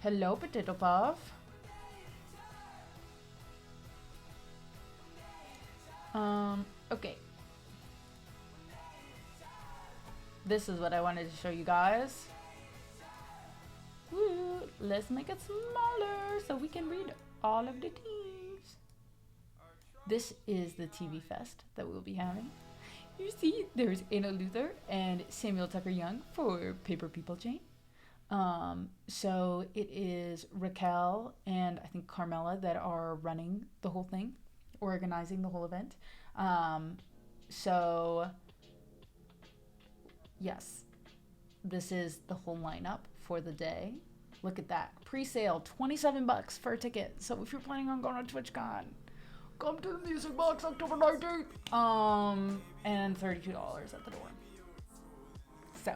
Hello, Potato Puff. Okay. This is what I wanted to show you guys. Woo, let's make it smaller so we can read all of the teams. This is the TV Fest that we'll be having. You see, there's Anna Luther and Samuel Tucker Young for Paper People Chain. So it is Raquel and I think Carmela that are running the whole thing, organizing the whole event. So yes, this is the whole lineup for the day. Look at that. Pre-sale, $27 for a ticket. So if you're planning on going to TwitchCon, come to the Music Box October 19th. And $32 at the door. So,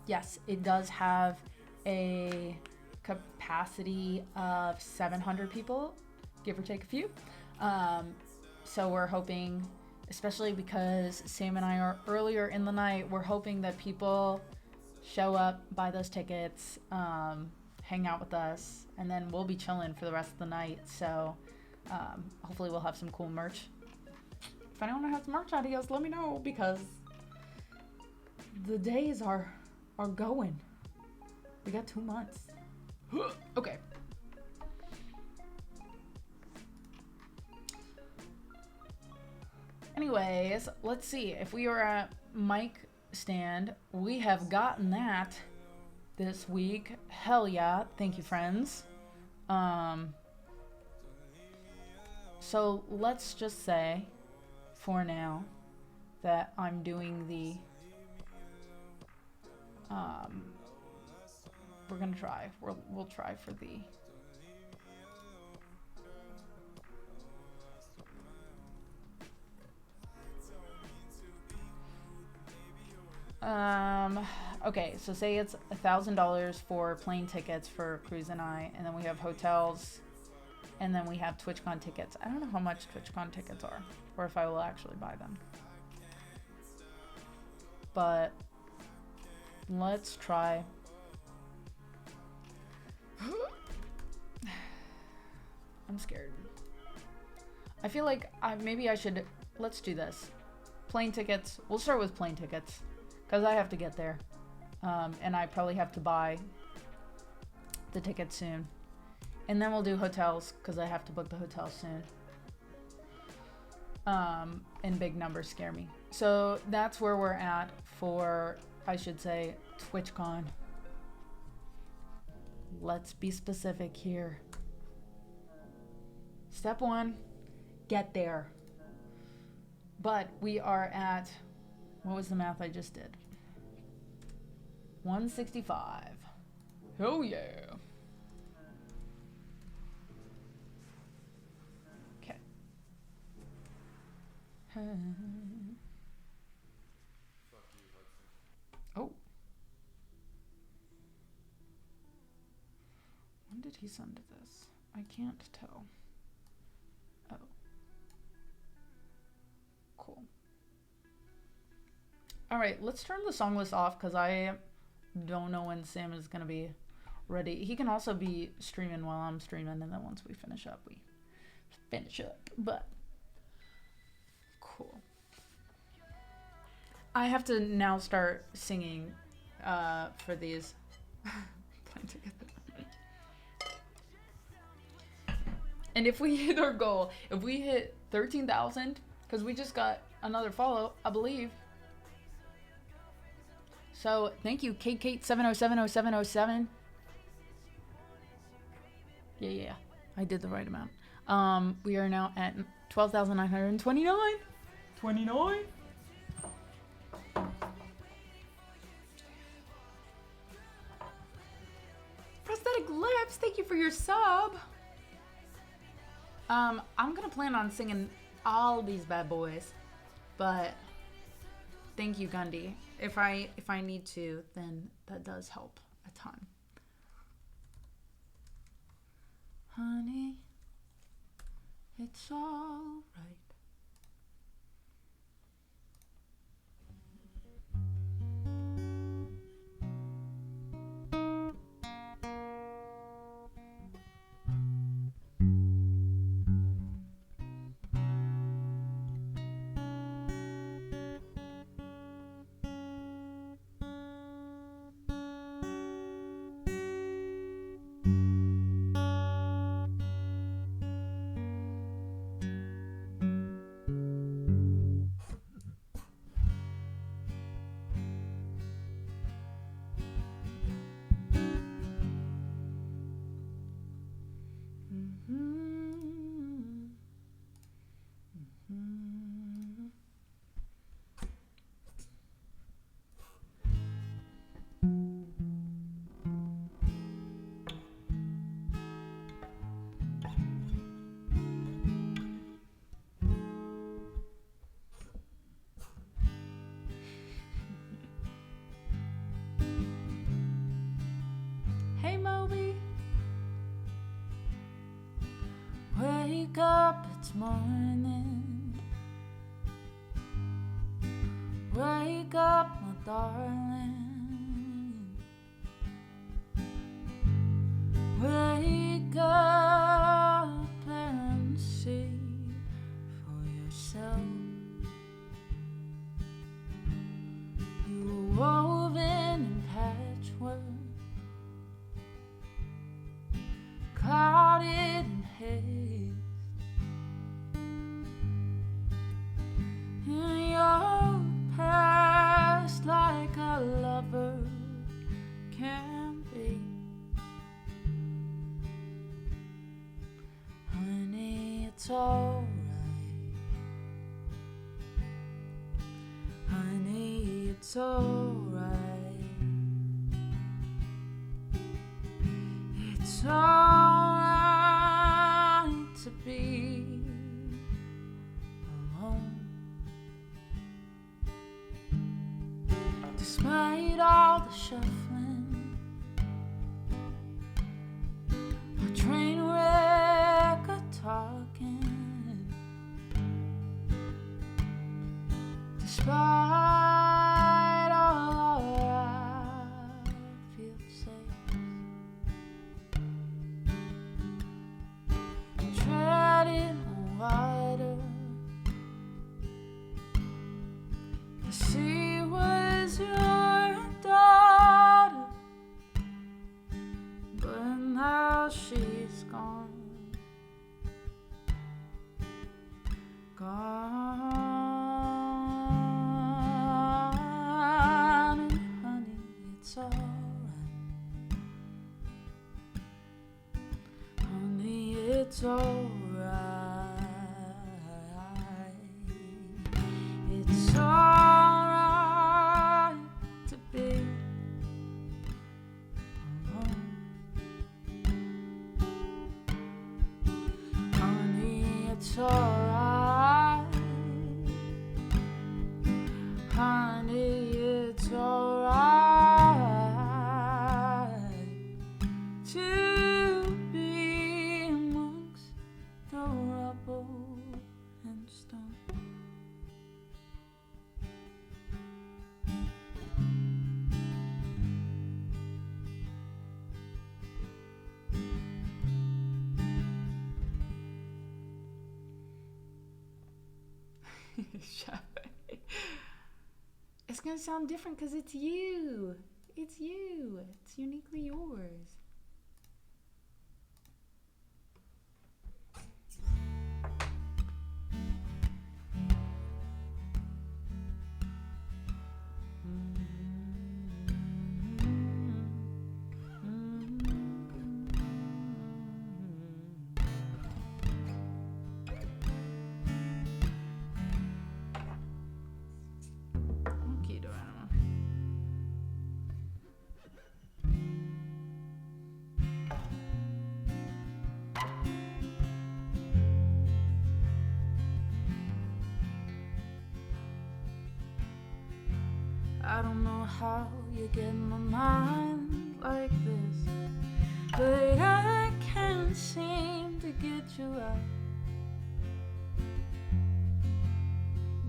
yes, it does have a capacity of 700 people, give or take a few. So we're hoping, especially because Sam and I are earlier in the night, we're hoping that people show up, buy those tickets, hang out with us, and then we'll be chilling for the rest of the night. So hopefully we'll have some cool merch. If anyone has merch ideas, let me know, because the days are going. We got 2 months. Okay. Anyways, let's see. If we are at mic stand, we have gotten that this week. Hell yeah. Thank you, friends. So let's just say for now that I'm doing the we're gonna try. We'll try for the okay, so say it's $1,000 for plane tickets for Cruz and I, and then we have hotels, and then we have TwitchCon tickets. I don't know how much TwitchCon tickets are, or if I will actually buy them. But let's try. I'm scared. I feel like maybe I should. Let's do this. Plane tickets. We'll start with plane tickets, because I have to get there. And I probably have to buy the tickets soon. And then we'll do hotels, because I have to book the hotel soon. And big numbers scare me. So that's where we're at for, I should say, TwitchCon. Let's be specific here. Step 1, get there. But we are at, what was the math I just did? 165. Oh yeah. Okay. Oh. When did he send this? I can't tell. Oh. Cool. Alright, let's turn the song list off, because I don't know when Sam is going to be ready. He can also be streaming while I'm streaming, and then once we finish up, we finish up. But, cool. I have to now start singing for these. Playing together. And if we hit our goal, if we hit 13,000, because we just got another follow, I believe. So thank you, Kate7070707. Yeah, I did the right amount. We are now at 12,929. 29. Prosthetic Lips, thank you for your sub. I'm gonna plan on singing all these bad boys, but thank you, Gundy. If I need to, then that does help a ton. Honey, It's all right. Hey Moby, wake up, it's morning. Wake up, my darling. Wake up and see for yourself. You were woven in patchwork, clouded in haze, in your past like a lover can be. Honey, it's alright. Honey, it's alright. It's alright to be alone. Despite all the shuffling, a train wreck of talking. Despite all I feel safe. Treading water, the sea was your daughter, but now she's gone. Gone, and honey, it's alright. Honey, it's alright. It's alright to be alone. Honey, it's alright. Honey, it's alright to be amongst the rubble and stone. It's gonna sound different because it's you. It's you. It's uniquely yours. I don't know how you get my mind like this, but I can't seem to get you out.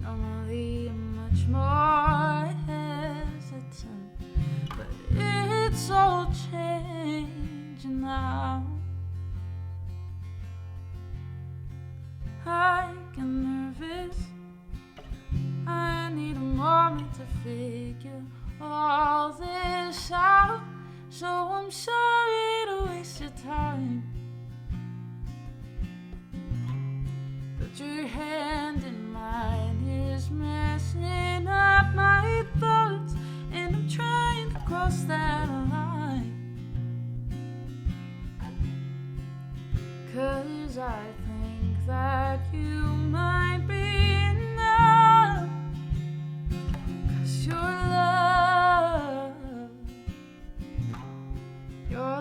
Normally I'm much more hesitant, but it's all changing now. I get nervous, I need a moment to figure all this out. So I'm sorry to waste your time, but your hand in mine is messing up my thoughts, and I'm trying to cross that line. 'Cause I think that you might be enough. 'Cause your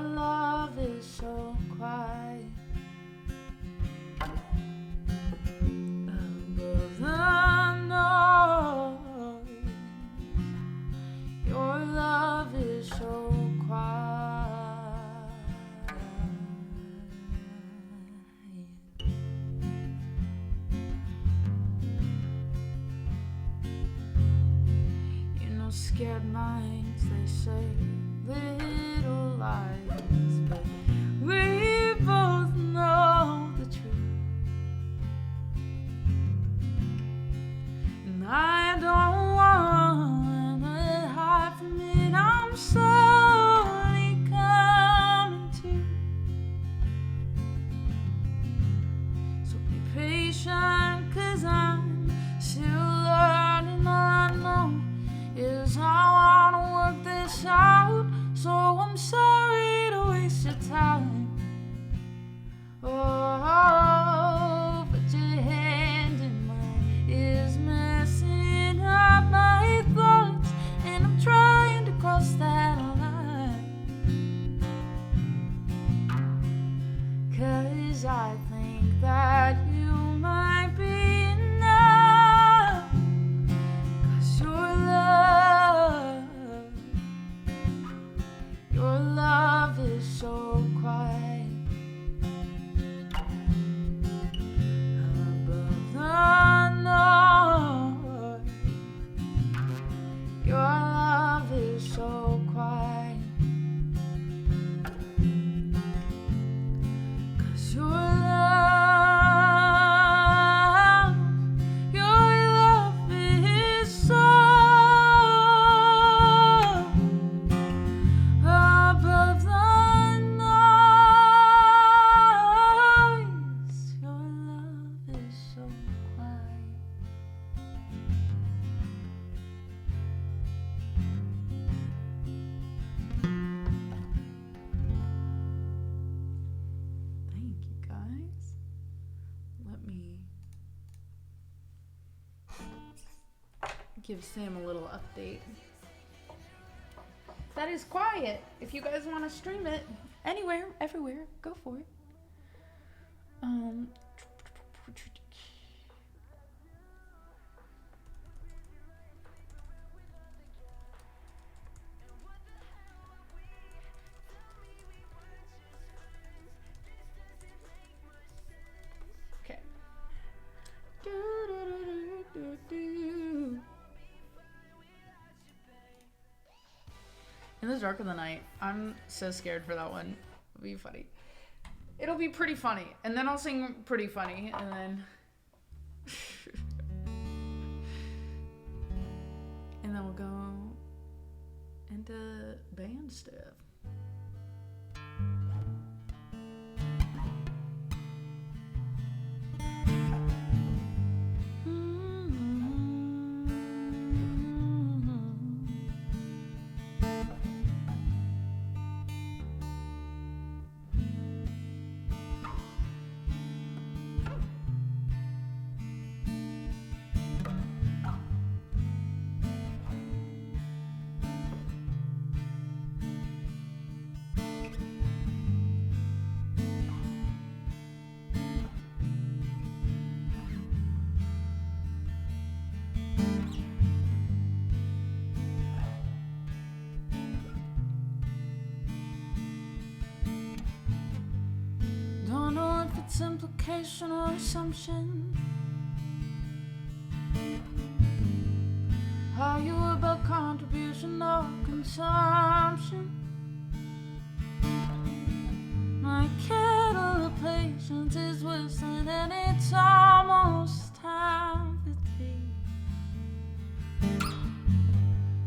love is so quiet. Above the noise, your love is so quiet. You know, scared minds, they say little lies, but we both know the truth. And I don't wanna hide from it, I'm slowly coming to. So be patient, 'cause I'm still learning. All I know is I wanna work this out. So I'm sorry to waste your time. Oh, but your hand in mine is messing up my thoughts, and I'm trying to cross that line. 'Cause I think that you might be enough. 'Cause your love is so quiet. Above the noise, your love is so quiet. 'Cause your love is so above the noise. Your love is so quiet. Thank you, guys. Let me give Sam a little update. That is quiet. If you guys want to stream it anywhere, everywhere, go for it. Okay. In the Dark of the Night. I'm so scared for that one. It'll be funny. It'll be pretty funny. And then I'll sing pretty funny. And then... and then we'll go into band stuff. Don't know if it's implication or assumption. consumption. My kettle of patience is whistling and it's almost time for tea.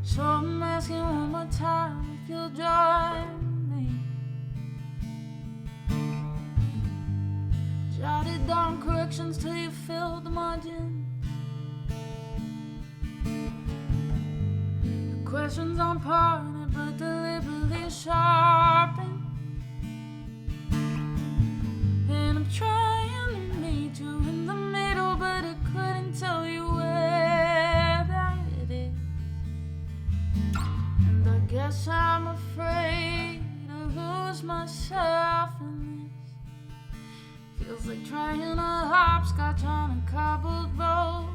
So I'm asking one more time if you'll join me. Jotted down corrections till you filled the margins. The questions aren't pointed but deliberately sharpened. And I'm trying to meet you in the middle, but I couldn't tell you where that is. And I guess I'm afraid to lose myself in this. Feels like trying a hopscotch on a cobbled road.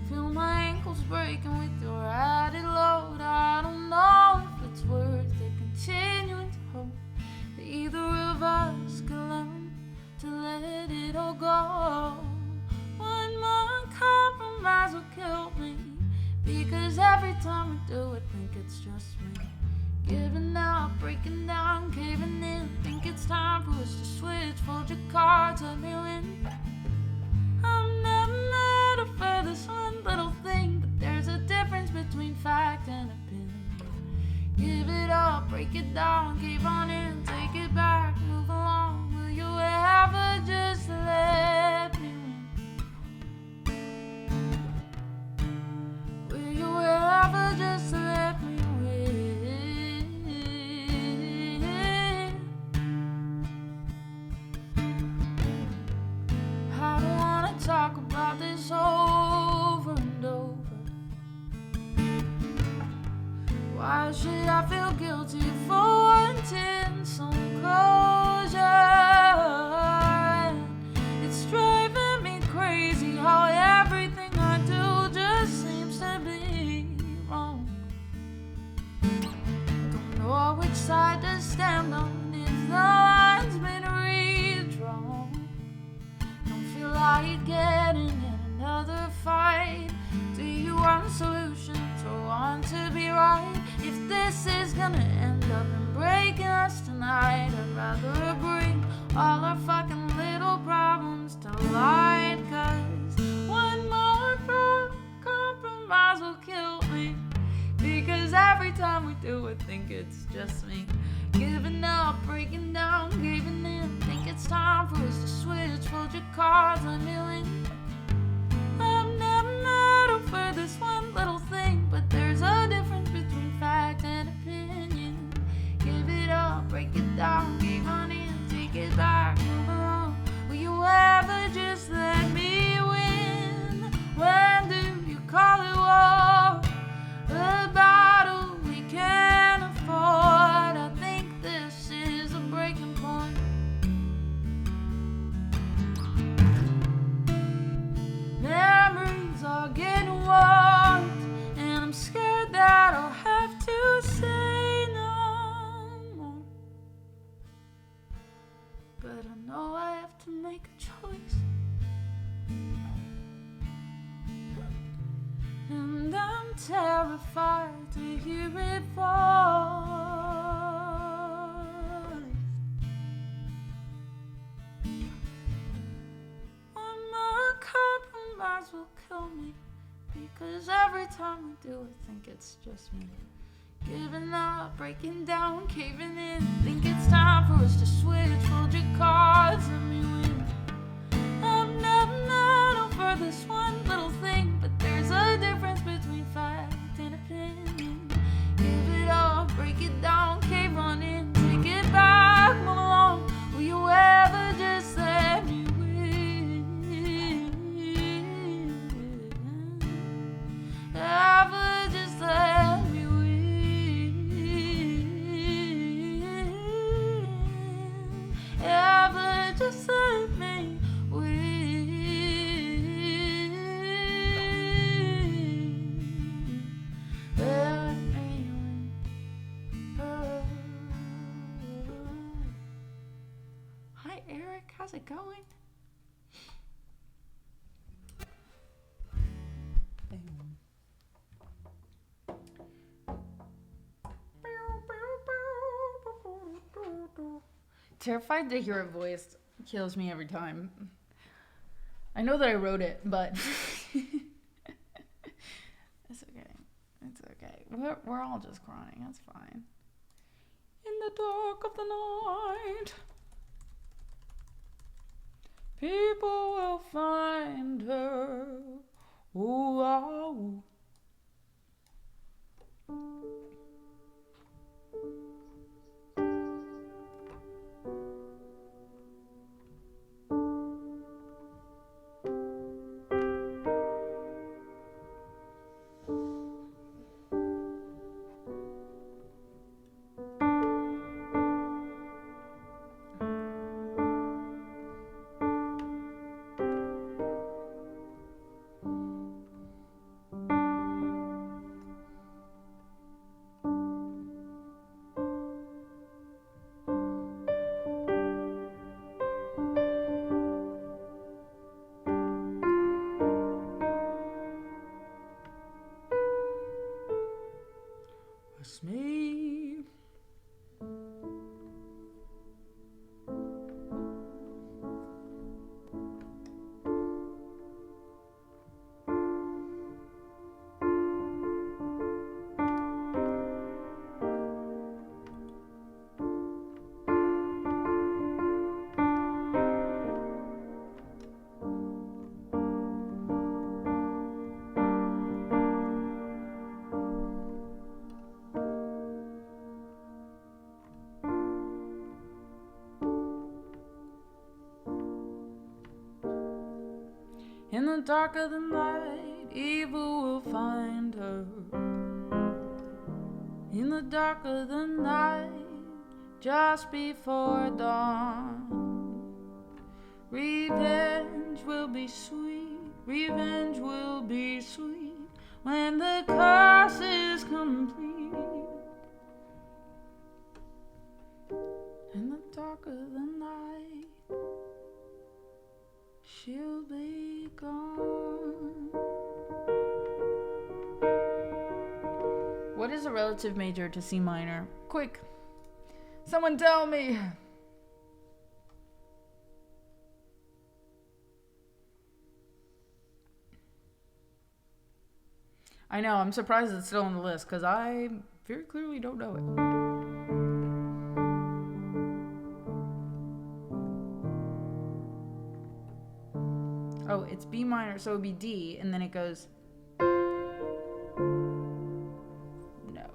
Feel my ankles breaking with your added load. I don't know if it's worth it continuing to hope that either of us can learn to let it all go. One more compromise will kill me, because every time we do it, think it's just me. Giving up, breaking down, caving in. Think it's time for us to switch. Fold your cards, let me win. I'm never mad for this one little thing, but there's a difference between fact and opinion. Give it up, break it down, cave on in, take it back, move along. Will you ever just let me win? Will you ever just let me win? I don't wanna talk about this over and over. Why should I feel guilty for wanting some closure? It's driving me crazy how everything I do just seems to be wrong. Don't know which side to stand on if the line's been redrawn. Don't feel like getting in another fight. Do you want solutions or want to be right? If this is gonna end up in breaking us tonight, I'd rather bring all our fucking little problems to light. Cause one more compromise will kill me, because every time we do it, think it's just me. Giving up, breaking down, giving in. Think it's time for us to switch. Fold your cards, let me win. I'm never mad over this one little thing, but there's a difference between fact and opinion. Give it up, break it down, give on in, take it back, move along. Will you ever just let me win? When do you call it war? A battle we can't afford. I think this is a breaking point. Memories are getting warped, and I'm scared that I'll have to say no more. But I know I have to make a choice, and I'm terrified to hear it voiced. One more compromise will kill me, because every time we do it, think it's just me. Giving up, breaking down, caving in. Think it's time for us to switch. Fold your cards, let me win. I'm never mad over this one little thing, but there's a difference between fact and opinion. Give it up, break it down, cave on in, take it back, move along. Will you ever just let me win? Ever just let me win? Ever just let me win? Let me win. Oh. Hi Eric, how's it going? Terrified to hear it voiced kills me every time. I know that I wrote it, but it's okay. It's okay. We're all just crying. That's fine. In the dark of the night, people will find her. Ooh, ah, ooh. It's me. In the dark of the night, evil will find her. In the dark of the night, just before dawn, revenge will be sweet, revenge will be sweet, when the curse is complete. In the dark of the night, she'll be gone. What is a relative major to C minor? Quick, someone tell me. I know, I'm surprised it's still on the list because I very clearly don't know it. Oh, it's B minor, so it would be D, and then it goes. No.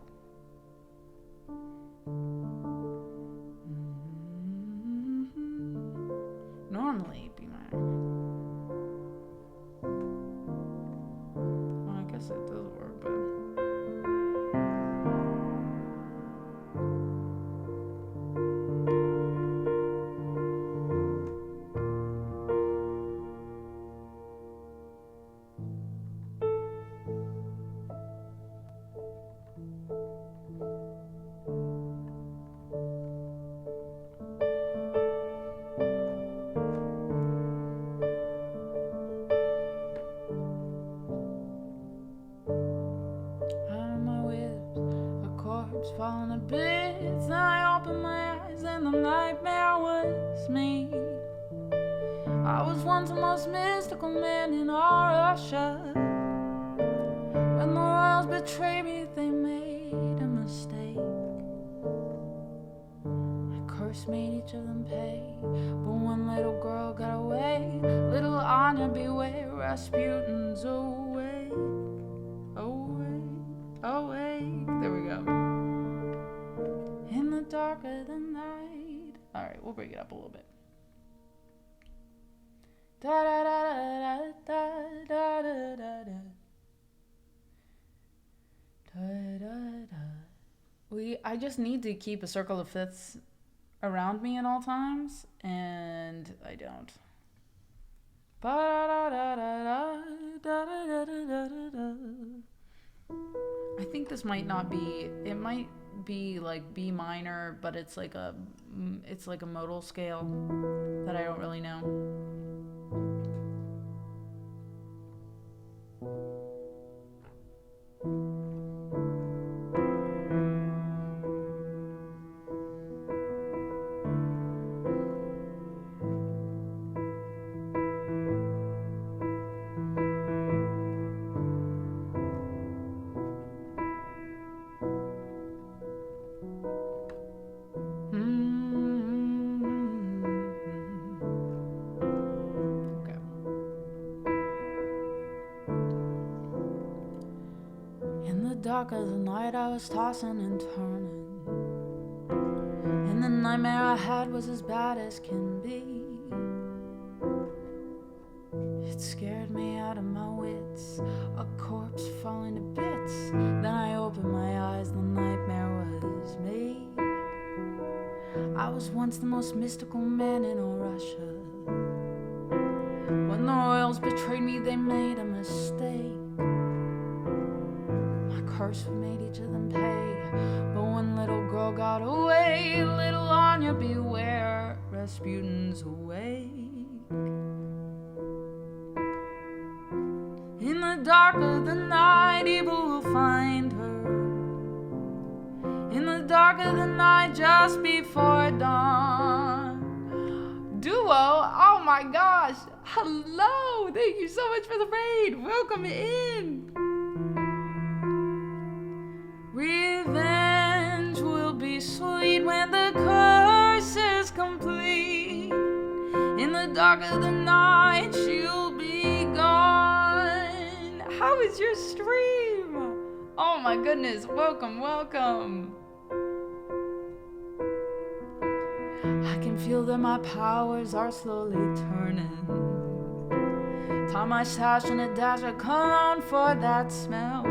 Normally, B minor. Well, I guess it does work, but. Falling to bits, and I opened my eyes, and the nightmare was me. I was once the most mystical man in all Russia. When the royals betrayed me, they made a mistake. A curse made each of them pay, but one little girl got away. Little Anya, beware, Rasputin's away, away, away. There we go. In the dark of the night. Alright, we'll break it up a little bit. Da da da da da da da da da da da da. I just need to keep a circle of fifths around me at all times, and I don't. I think this might not be. It might be like B minor, but it's like a modal scale that I don't really know. dark of the night I was tossing and turning, and the nightmare I had was as bad as can be. It scared me out of my wits, a corpse falling to bits. Then I opened my eyes, the nightmare was me. I was once the most mystical man in all Russia. When the royals betrayed me, they made a mistake. My curse made each of them pay. But one little girl got away. Little Anya, beware, Rasputin's awake. In the dark of the night, evil will find her. In the dark of the night, just before dawn. Duo, oh my gosh, hello, thank you so much for the raid, welcome in. Revenge will be sweet when the curse is complete. In the dark of the night, she'll be gone. How is your stream? Oh my goodness, welcome, welcome. I can feel that my powers are slowly turning. Tie my sash and a dash of cologne for that smell.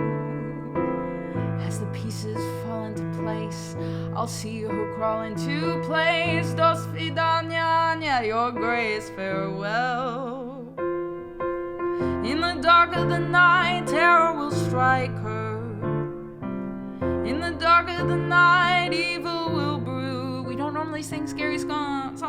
As the pieces fall into place, I'll see her crawl into place. Do svidaniya, your grace, farewell. In the dark of the night, terror will strike her. In the dark of the night, evil will brew. We don't normally sing scary songs.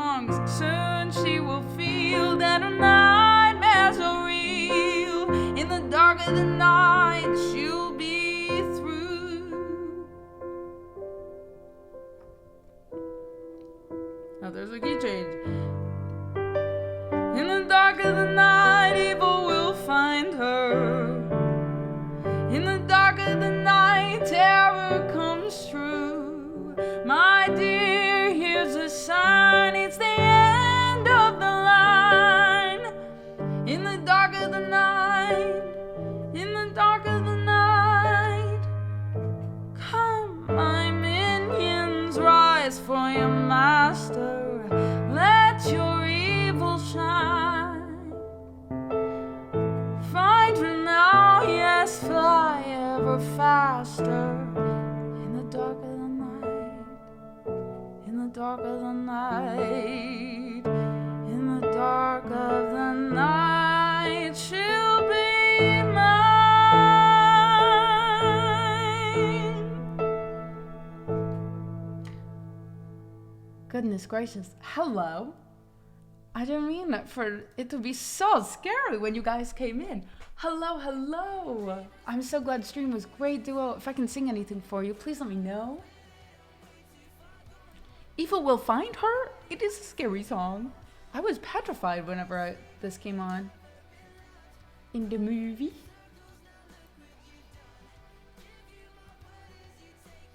Soon she will feel that her nightmares are real. In the dark of the night, she'll be through. Oh, there's a key change. In the dark of the night, evil will find her. In the dark of the night, terror comes true. My dear, here's a sign, it's the end of the line. In the dark of the night, in the dark of the night, come, my minions, rise for your master. Let your evil shine. Find her now, yes, fly ever faster. In the dark of the night, in the dark of the night, in the dark of the night, she'll be mine. Goodness gracious, hello. I didn't mean for it to be so scary when you guys came in. Hello, hello. I'm so glad stream was great, Duo. If I can sing anything for you, please let me know. Evil will find her? It is a scary song. I was petrified whenever this came on. In the movie.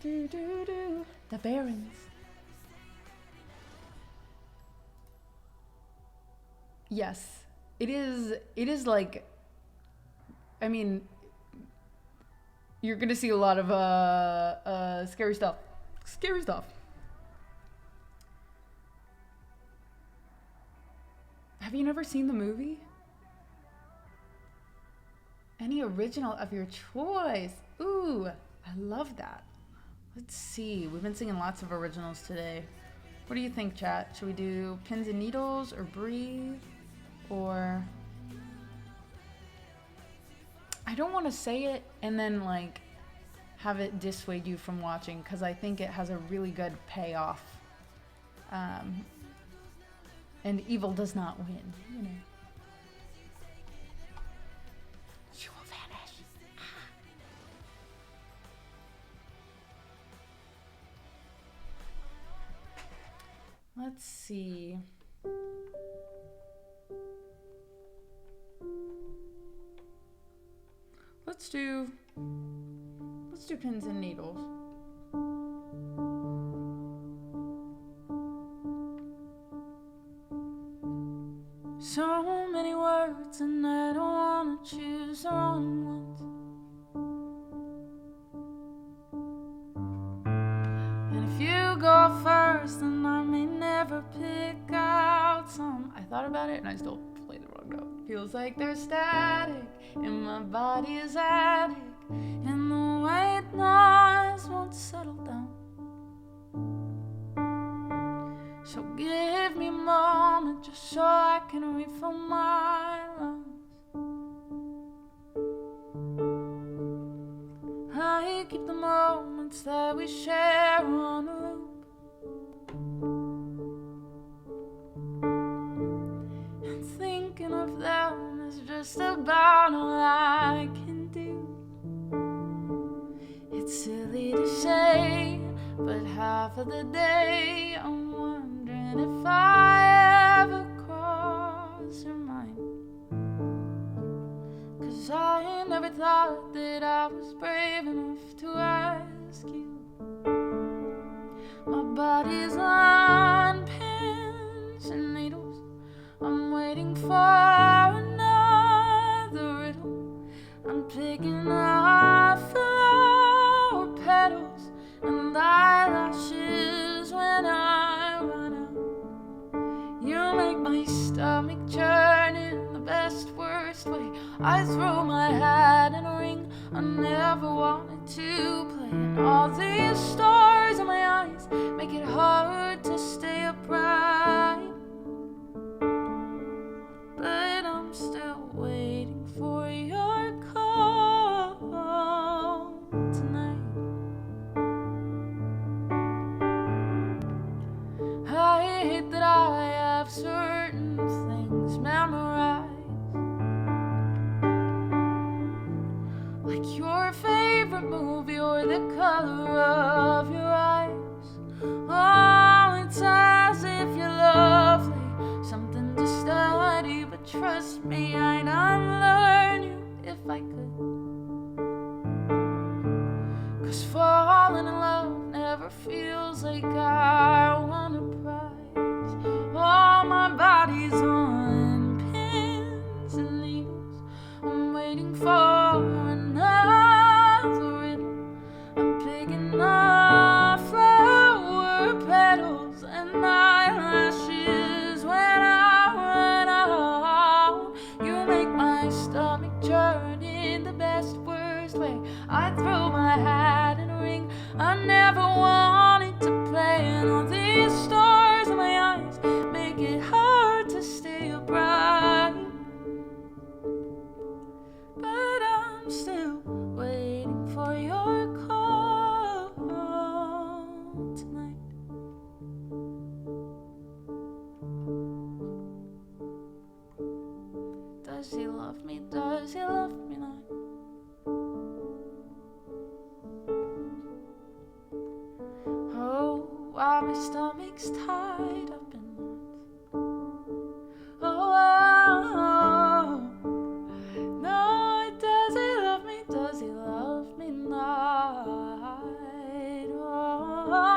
Do, do, do. The Barons. Yes, it is like, I mean, you're gonna see a lot of scary stuff. Scary stuff. Have you never seen the movie? Any original of your choice? Ooh, I love that. Let's see, we've been singing lots of originals today. What do you think, chat? Should we do Pins and Needles or Breathe? Or I don't want to say it and then like have it dissuade you from watching, because I think it has a really good payoff. And evil does not win, you know. She will vanish. Let's see. Let's do Pins and Needles. So many words and I don't wanna choose the wrong ones. you go first, and I may never pick out some. I thought about it and I still played the wrong note. Feels like there's static in my body's attic, and the white noise won't settle down. So give me a moment just so I can refill my lungs. I keep the moments that we share on a loop, and thinking of them is just about all I can do. It's silly to say, but half of the day I'm wondering if I ever cross your mind. 'Cause I never thought that I was brave enough to ask you. My body's on pins and needles. I'm waiting for another riddle. I'm picking off flower petals and eyelashes when I run out. You make my stomach churn in the best, worst way. I throw my hat in a ring I never wanted to play, and all these stars in my eyes make it hard to stay upright. But I'm still waiting for your call tonight. I hate that I have certain things memorized, like your favorite movie or the color of your eyes. Oh, it's as if you're lovely, something to study, but trust me, I'd unlearn you if I could. 'Cause falling in love never feels like I won a prize. Oh, my body's on pins and needles. I'm waiting for another riddle. I'm picking up flower petals and eyelashes when I run out. You make my stomach churn in the best, worst way. I throw my hat in a ring I never wanted to play, and all these stars in my eyes make it hard to stay upright. But I'm still waiting for your call tonight. Does he love me? Does he love me not? Oh, why my stomach's tied up in knots. Oh, no, does he love me? Does he love me not? Oh,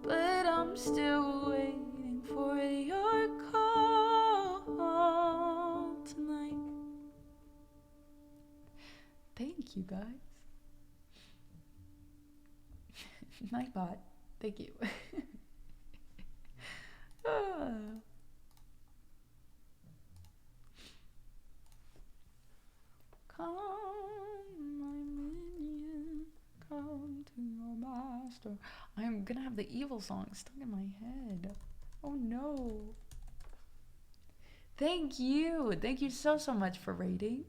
but I'm still waiting for your call tonight. Thank you, guys. Nightbot, thank you. Come, my minion, come to your master. I'm gonna have the evil song stuck in my head. Oh no. Thank you. Thank you so much for rating.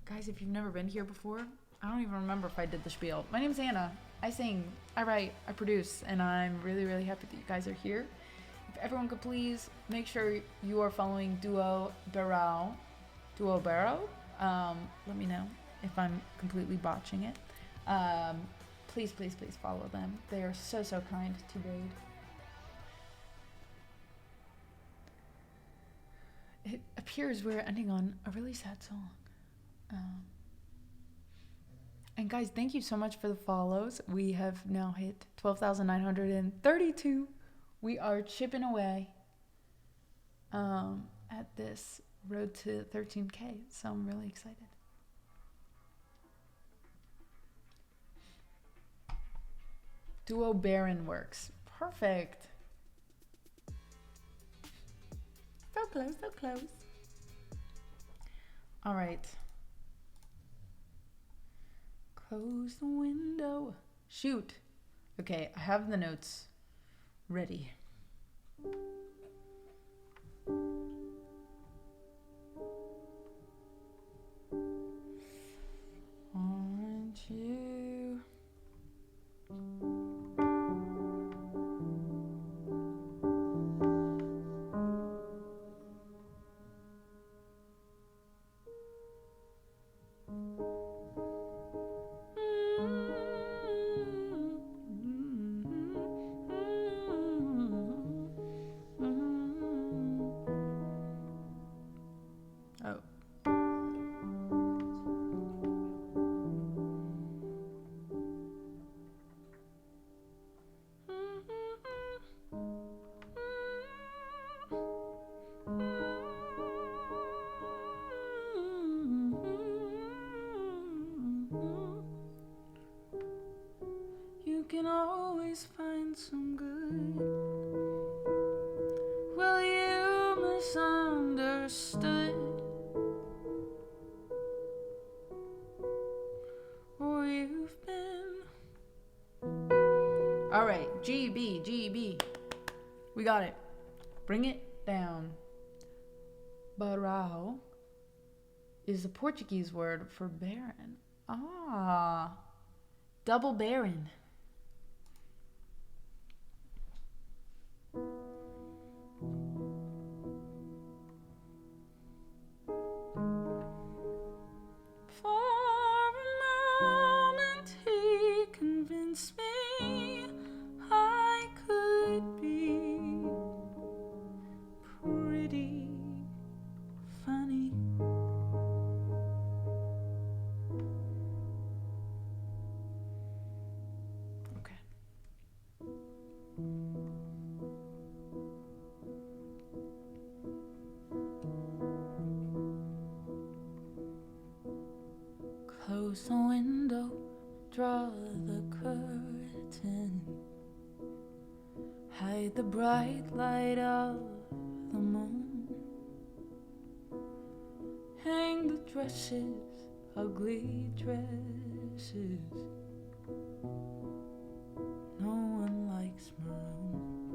Guys, if you've never been here before, I don't even remember if I did the spiel. My name's Anna. I sing, I write, I produce, and I'm really, really happy that you guys are here. If everyone could please make sure you are following Duo Barrow. Let me know if I'm completely botching it. Please, please, please follow them. They are so, so kind to raid. It appears we're ending on a really sad song. And guys, thank you so much for the follows. We have now hit 12,932. We are chipping away at this road to 13K. So I'm really excited. Duo Baron works. Perfect. So close, so close. All right. Close the window. Shoot. Okay, I have the notes ready. Aren't you? Oh. You can always find some good. Well, you misunderstood, or you've been. All right, GB, GB. We got it. Bring it down. Barão is the Portuguese word for baron. Ah, double baron. For a moment he convinced me I could be pretty funny. Okay. Close the window, draw the curtain, hide the bright light of the moon, hang the dresses, ugly dresses. No one likes maroon.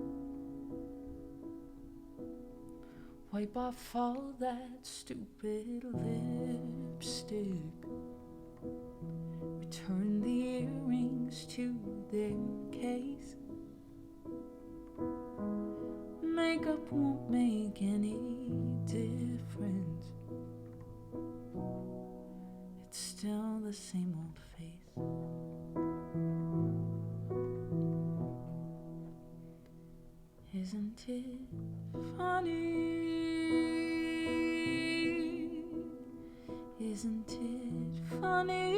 Wipe off all that stupid lipstick. Return the earrings to their case. Makeup won't make any difference. It's still the same old face. Isn't it funny? Isn't it funny?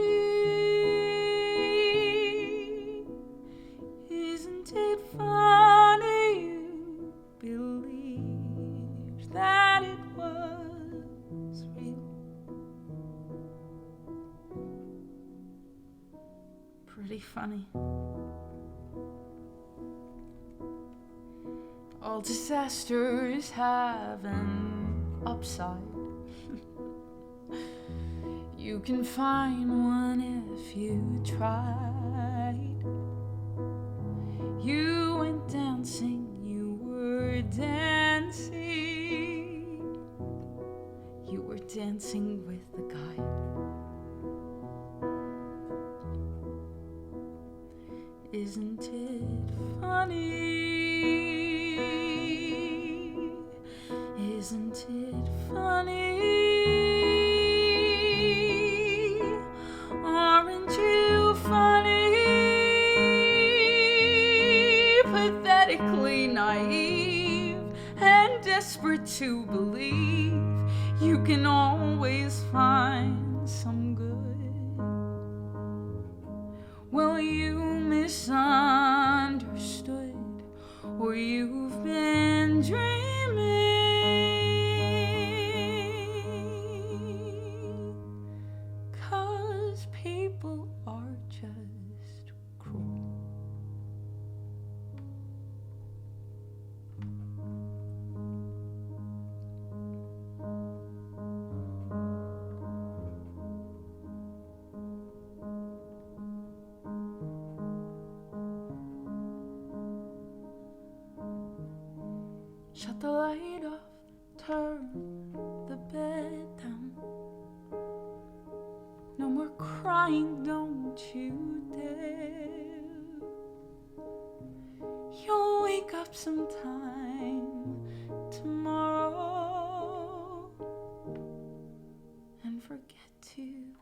Isn't it funny you believed that it was real? Pretty funny. All disasters have an upside. You can find one if you tried. You went dancing, you were dancing. You were dancing with the guy. Isn't it funny? Isn't it funny? Aren't you funny? Pathetically naive and desperate to believe you can always find some good. Well, you misunderstood, or you've been dreaming. 'Cause people are just cruel. Shut the light off, turn the bed down. No more crying, don't you dare. You'll wake up sometime tomorrow and forget to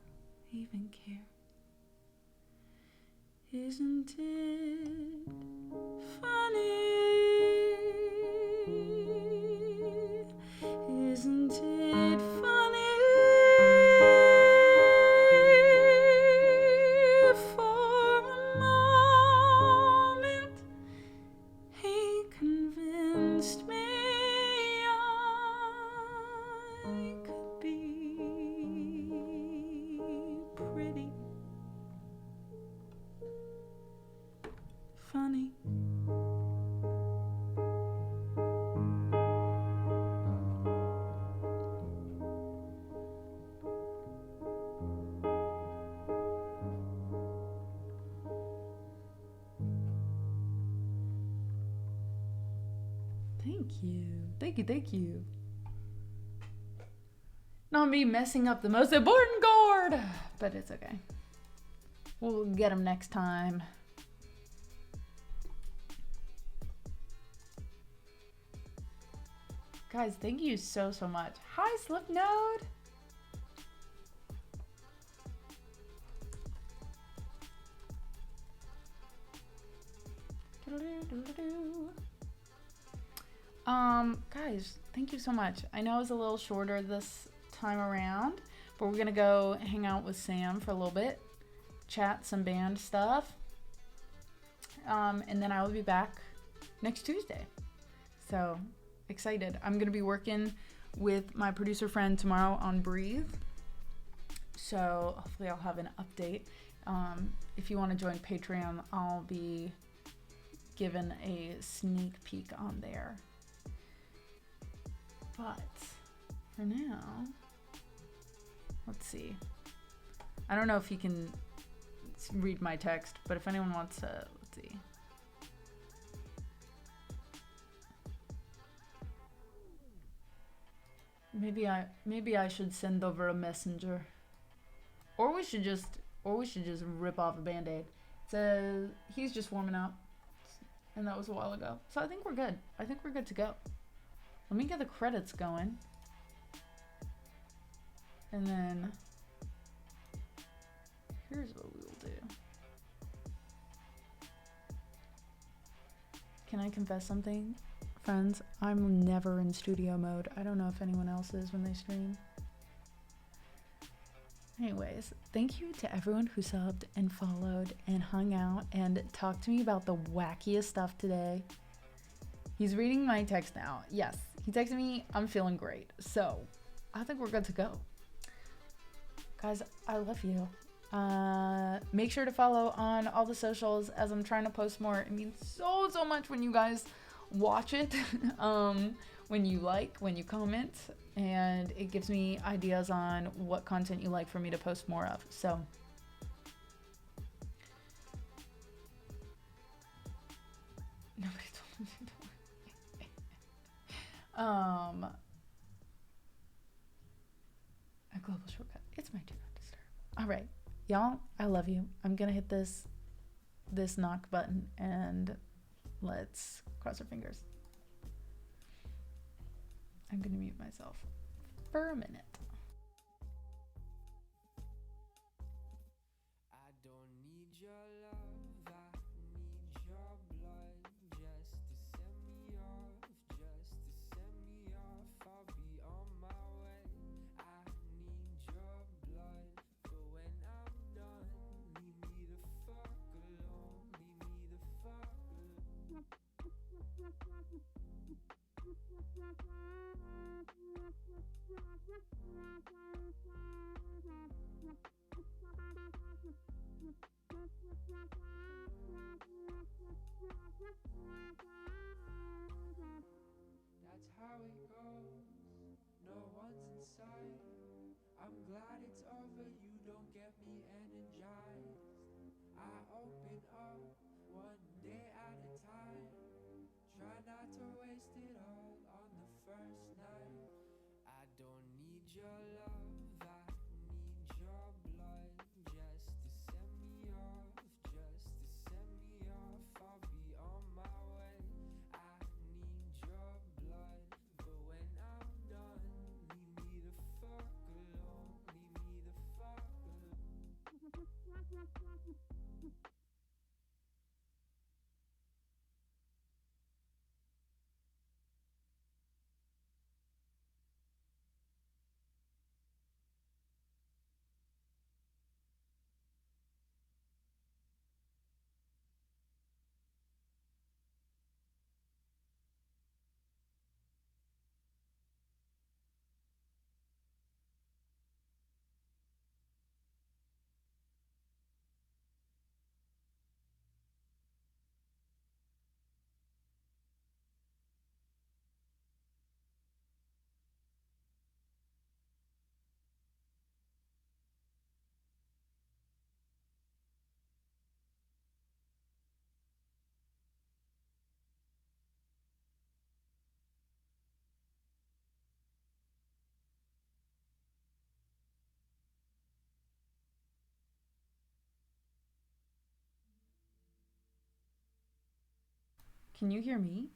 even care. Isn't it funny? Isn't it funny? For a moment, he convinced me I could be pretty funny. Thank you. Not me messing up the most important chord, but it's okay. We'll get him next time. Guys, thank you so much. Hi, Slipnode. Guys, thank you so much. I know it was a little shorter this time around, but we're gonna go hang out with Sam for a little bit, chat some band stuff, and then I will be back next Tuesday. So excited. I'm gonna be working with my producer friend tomorrow on Breathe, so hopefully I'll have an update. If you want to join Patreon, I'll be given a sneak peek on there. But for now, let's see. I don't know if you can read my text, but if anyone wants to, let's see. Maybe I should send over a messenger, or we should just rip off a band-aid. It says he's just warming up, and that was a while ago. So I think we're good. I think we're good to go. Let me get the credits going, and then here's what we will do. Can I confess something? Friends, I'm never in studio mode. I don't know if anyone else is when they stream. Anyways, thank you to everyone who subbed and followed and hung out and talked to me about the wackiest stuff today. He's reading my text now. Yes, he texted me, I'm feeling great. So, I think we're good to go. Guys, I love you. Make sure to follow on all the socials as I'm trying to post more. It means so much when you guys watch it, when you like, when you comment, and it gives me ideas on what content you like for me to post more of. So nobody told me to do a global shortcut. It's my do not disturb. All right, y'all, I love you. I'm gonna hit this knock button and let's cross our fingers. I'm gonna mute myself for a minute. I don't need your love, I need your blood, just to send me off, I'll be on my way. I need your blood, but when I'm done, leave me the fuck alone, leave me the fuck alone. That's how it goes, no one's inside. I'm glad it's over, you don't get me energized. I open up one day at a time, try not to waste it all your love, I need your blood just to send me off, just to send me off. I'll be on my way. I need your blood, but when I'm done, leave me the fuck alone, leave me the fuck alone. Can you hear me?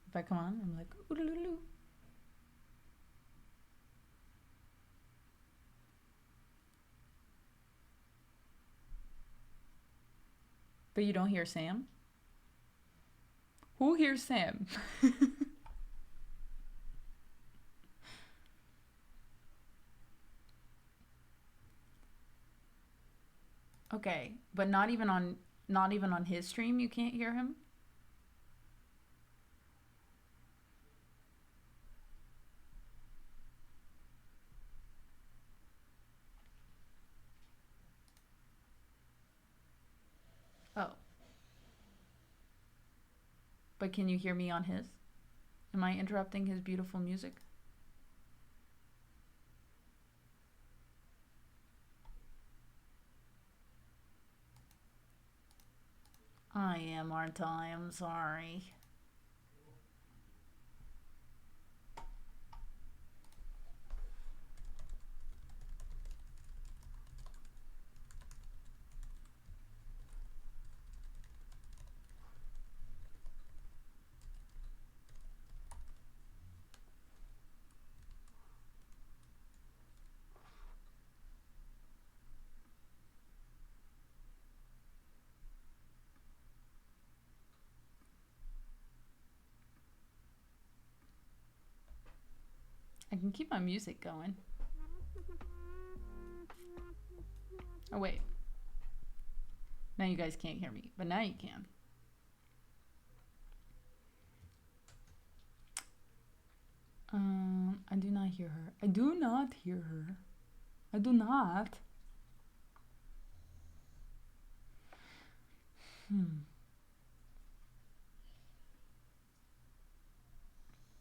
If I come on, I'm like, ooh. But you don't hear Sam? Who hears Sam? Okay, but not even on his stream you can't hear him? Oh. But can you hear me on his? Am I interrupting his beautiful music? I am, aren't I? I'm sorry. I can keep my music going. Oh, wait. Now you guys can't hear me, but now you can. I do not hear her. I do not hear her. I do not.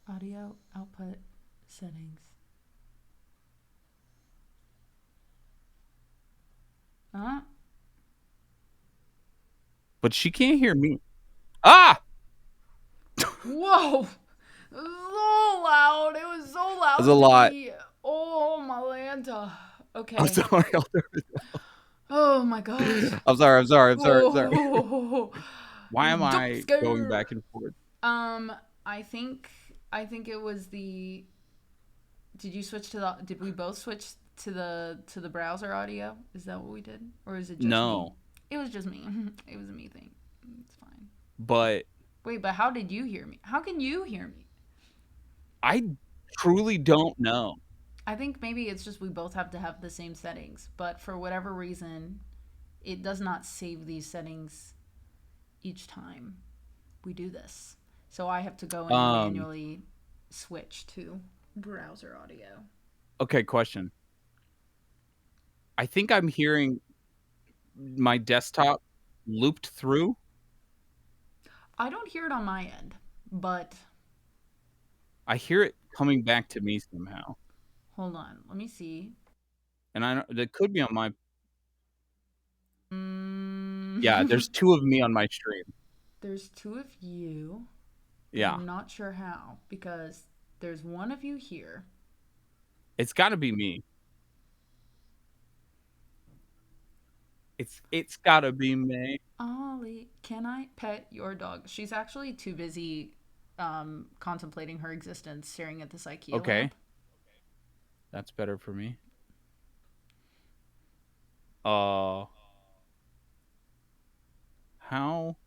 Audio output settings. Huh? But she can't hear me. Ah! Whoa! So loud. It was so loud That's a to lot. me. Oh, my Lanta. Okay. I'm sorry. Oh my gosh. I'm sorry. Oh. Why am Jump I scare. going back and forth? I think it was the. Did you switch to the? Did we both switch to the browser audio? Is that what we did, or is it just me? No, It was just me. It was a me thing. It's fine. but Wait, but how did you hear me? How can you hear me? I truly don't know. I think maybe it's just we both have to have the same settings, but for whatever reason, it does not save these settings each time we do this. So I have to go in and Um, manually switch to browser audio. okay, question. I think I'm hearing my desktop looped through. I don't hear it on my end, but I hear it coming back to me somehow. hold on. Let me see. And I that could be on my Yeah, Mm. there's 2 of me on my stream. There's two of you, but Yeah. I'm not sure how because There's one of you here. It's got to be me. It's got to be me. Ollie, can I pet your dog? She's actually too busy contemplating her existence, staring at this IKEA Okay, lamp. that's better for me. Uh, how?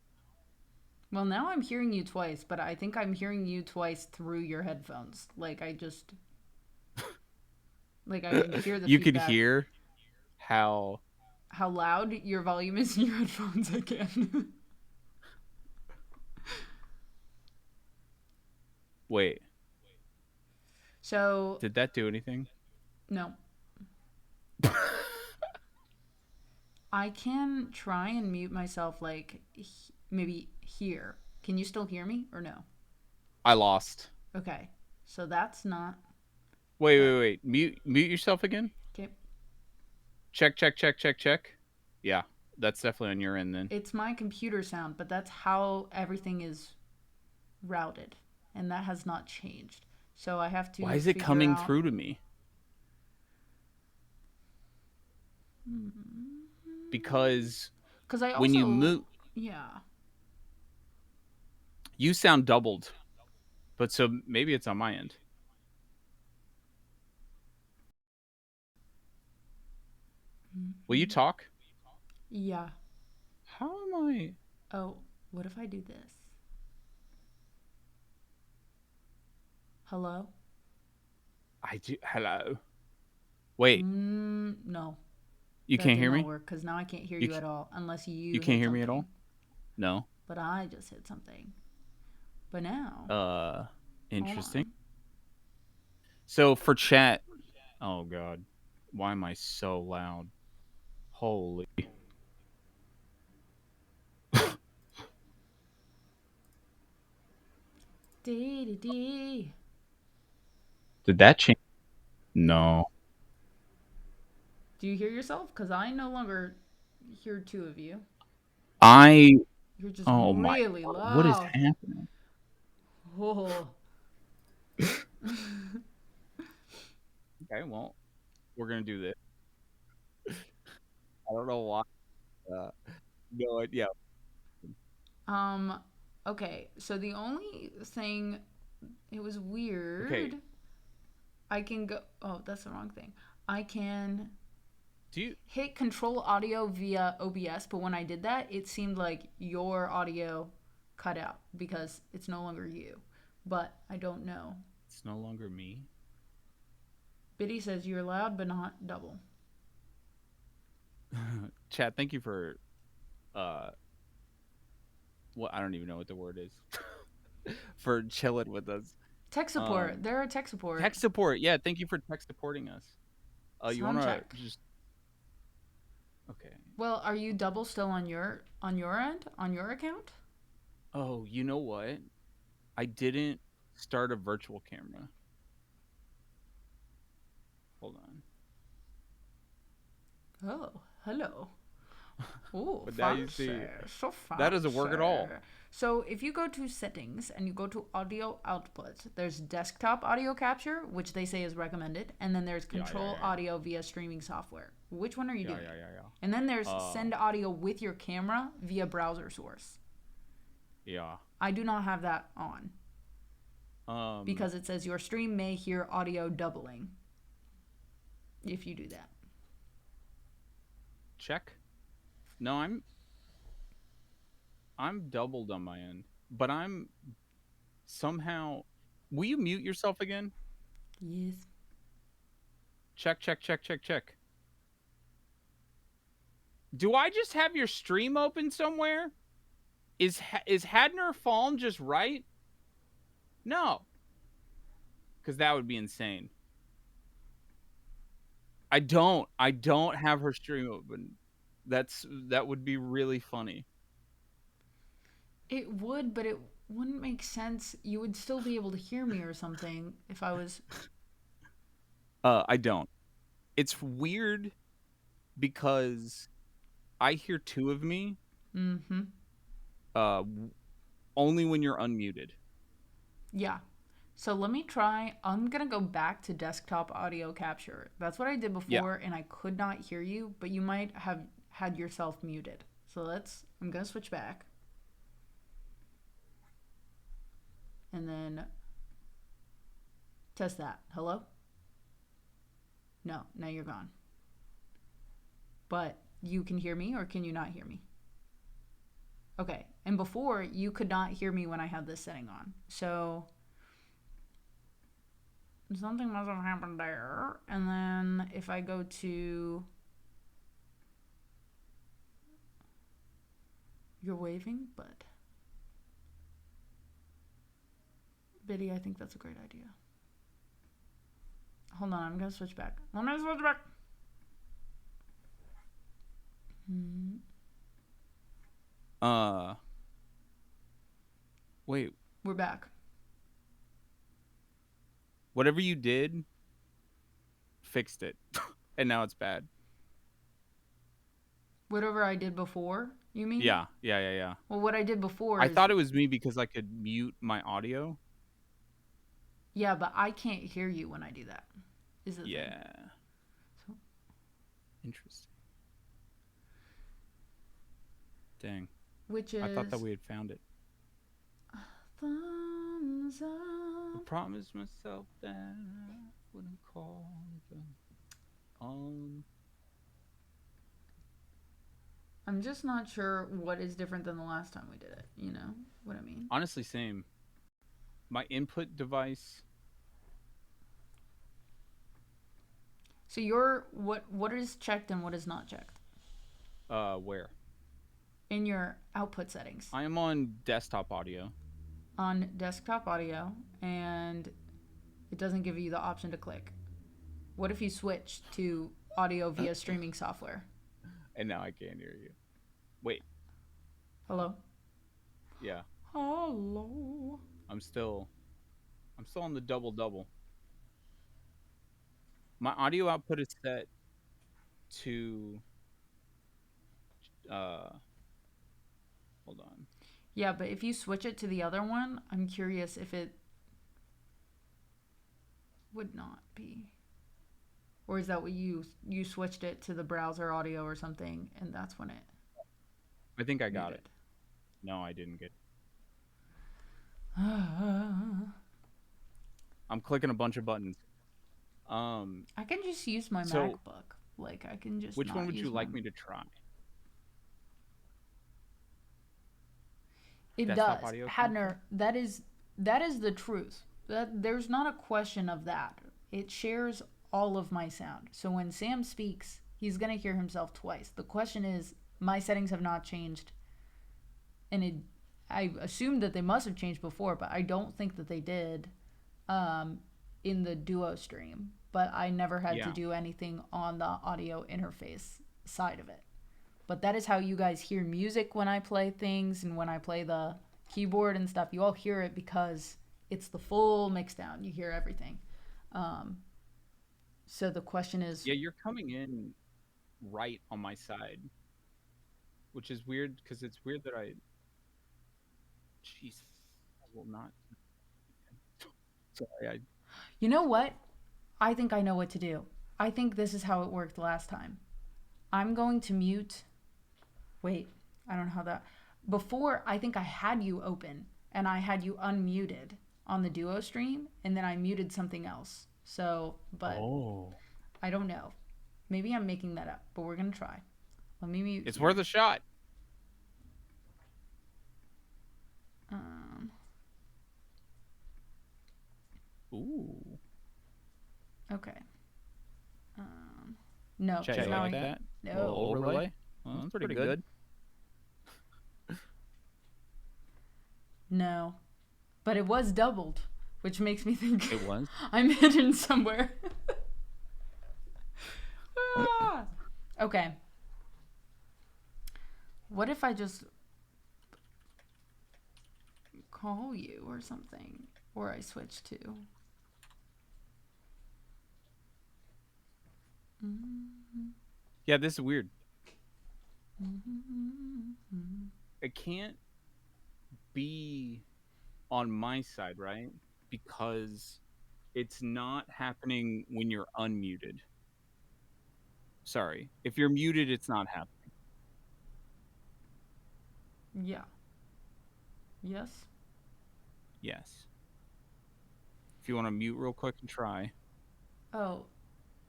Well, now I'm hearing you twice, but I think I'm hearing you twice through your headphones. Like I can hear the You could feedback. hear how. How loud your volume is in your headphones again. Wait, So, did that do anything? no. I can try and mute myself, like, maybe here. Can you still hear me or no? I lost. Okay. So that's not Wait, that. wait, wait. Mute yourself again. Okay. Check, check, check, check, check. Yeah, that's definitely on your end then. It's my computer sound, but that's how everything is routed. And that has not changed. So I have Why to is it figure coming out. through to me? Because Because I when you also. mute, Yeah. you sound doubled. But so maybe it's on my end. Will you talk? Yeah. How am I? Oh, what if I do this? Hello? I do. Hello. Wait, No. you That can't did hear not me? work because now I can't hear You you at all unless you you can't hit hear me at something. all? No. But I just hit something. But now, Uh, hold interesting. on. So for chat, oh god, why am I so loud? Holy. Dee dee dee. Did that change? No. Do you hear yourself? Because I no longer hear two of you. I. You're just Oh my really god, what is loud. happening? Oh. Okay, well, we're gonna do this. I don't know why. Uh, no idea. um. Okay. So the only thing it was Okay, weird. I can go. Oh, that's the wrong thing. I can do you? hit control audio via OBS, but when I did that, it seemed like your audio cut out because it's no longer you. But I don't know. It's no longer me. Biddy says you're loud but not double. Chat, thank you for uh what I don't even know what the word is. For chilling with us. Tech support. Um They're a tech support. tech support. Yeah, thank you for tech supporting us. You Sound want to check. just okay. Well, are you double still on your end on your account? Oh, you know what? I didn't start a virtual camera. Hold on. Oh, hello. Ooh, But now you fancy. see So that doesn't work fancy. at all. So if you go to settings and you go to audio output, there's desktop audio capture, which they say is recommended, and then there's Yeah, yeah, control yeah, audio via streaming software. Which one are you yeah. doing? Yeah, yeah, yeah, And then there's yeah. send audio with your camera via browser source. Yeah. I do not have that on Um because it says your stream may hear audio doubling if you do that. check. No, I'm doubled on my end. But I'm somehow will you mute yourself again? Yes. Check, check, check, check, check. Do I just have your stream open somewhere? Is Hadner Falm just right? No, because that would be insane. I don't have her stream open. That would be really funny. It would, but it wouldn't make sense. You would still be able to hear me or something if I was. I don't. It's weird because I hear two of me. Mm-hmm. Uh, only when you're unmuted. Yeah. So let me try. I'm going to go back to desktop audio capture. That's what I did before, and I could not hear you, but you might have had yourself muted. So I'm going to switch back. And then test that. Hello? No, now you're gone. But you can hear me, or can you not hear me? Okay. And before, you could not hear me when I had this setting on. So something must have happened there. And then if I go to... You're waving, but... Biddy, I think that's a great idea. Hold on, I'm going to switch back. Let me switch back. Wait. We're back. Whatever you did, fixed it. And now it's bad. Whatever I did before, you mean? Yeah. Well, what I did before I thought it was me because I could mute my audio. Yeah, but I can't hear you when I do that. Is it? Yeah. So... Interesting. Dang. Which is... I thought that we had found it. Thumbs up. I promised myself that I wouldn't call them on. I'm just not sure what is different than the last time we did it. You know what I mean? Honestly, same. My input device. So your what is checked and what is not checked? Where? In your output settings. I am on desktop audio. On desktop audio, and it doesn't give you the option to click. What if you switch to audio via streaming software? And now I can't hear you. Wait. Hello? Yeah. Hello? I'm still on the double. My audio output is set to hold on. Yeah, but if you switch it to the other one, I'm curious if it would not be. Or is that what you switched it to the browser audio or something, and that's when it... I think I got it. No, I didn't get it. I'm clicking a bunch of buttons. I can just use my MacBook. Like, I can just... Which one would you like me to try? It Desktop does. audio Hadner, that is the truth. There's not a question of that. It shares all of my sound. So when Sam speaks, he's going to hear himself twice. The question is, my settings have not changed. And I assumed that they must have changed before, but I don't think that they did in the Duo stream. But I never had to do anything on the audio interface side of it. But that is how you guys hear music when I play things and when I play the keyboard and stuff. You all hear it because it's the full mix down. You hear everything. So the question is... Yeah, you're coming in right on my side. Which is weird because it's weird that I... Jeez. I will not... Sorry, You know what? I think I know what to do. I think this is how it worked last time. I'm going to mute... Wait, I don't know how that... Before, I think I had you open, and I had you unmuted on the Duo stream, and then I muted something else. So, but... Oh. I don't know. Maybe I'm making that up, but we're going to try. Let me mute... It's worth a shot. Ooh. Okay. No. Check now like that? No. Overlay? Well, that's pretty good. No. But it was doubled, which makes me think It was? I'm hidden somewhere. Okay. What if I just call you or something? Or I switch to... Yeah, this is weird. It can't be on my side, right? because it's not happening when you're unmuted. Sorry. If you're muted, it's not happening. Yeah. Yes. Yes. If you want to mute real quick and try. Oh,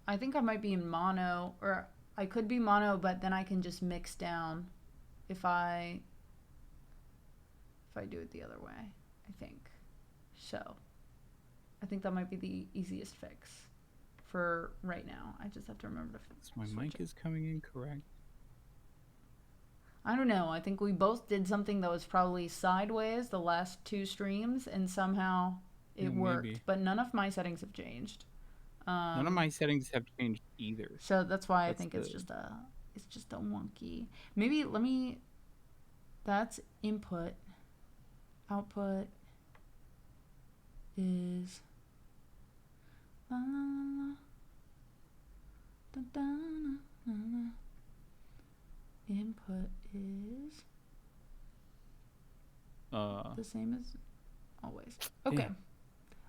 I think I might be in mono, or I could be mono, but then I can just mix down if I do it the other way, I think. So, I think that might be the easiest fix for right now. I just have to remember to So my mic is coming in correct. I don't know. I think we both did something that was probably sideways the last 2 streams, and somehow it worked. Maybe. But none of my settings have changed. None of my settings have changed either. So that's why I think it's just a wonky. Maybe let me. That's input. Output is. La, la, la, da, da, na, na, na. Input is the same as always. Okay. Damn.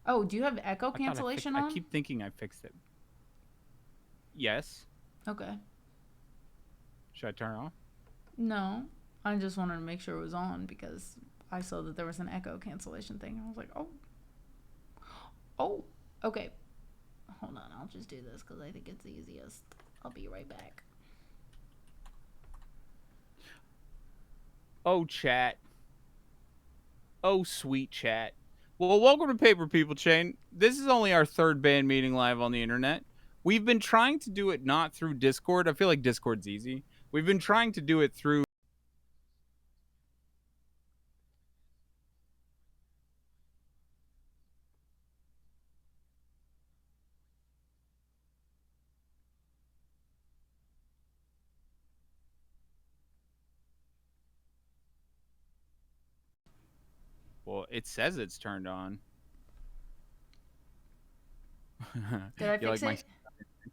Oh, do you have echo cancellation on? I keep thinking I fixed it. Yes. Okay. Should I turn it off? No. I just wanted to make sure it was on because I saw that there was an echo cancellation thing. I was like, oh. Oh. Okay. Hold on. I'll just do this because I think it's the easiest. I'll be right back. Oh, chat. Oh, sweet chat. Well, welcome to Paper People Chain. This is only our 3rd band meeting live on the internet. We've been trying to do it not through Discord. I feel like Discord's easy. We've been trying to do it through... Well, it says it's turned on. Did I fix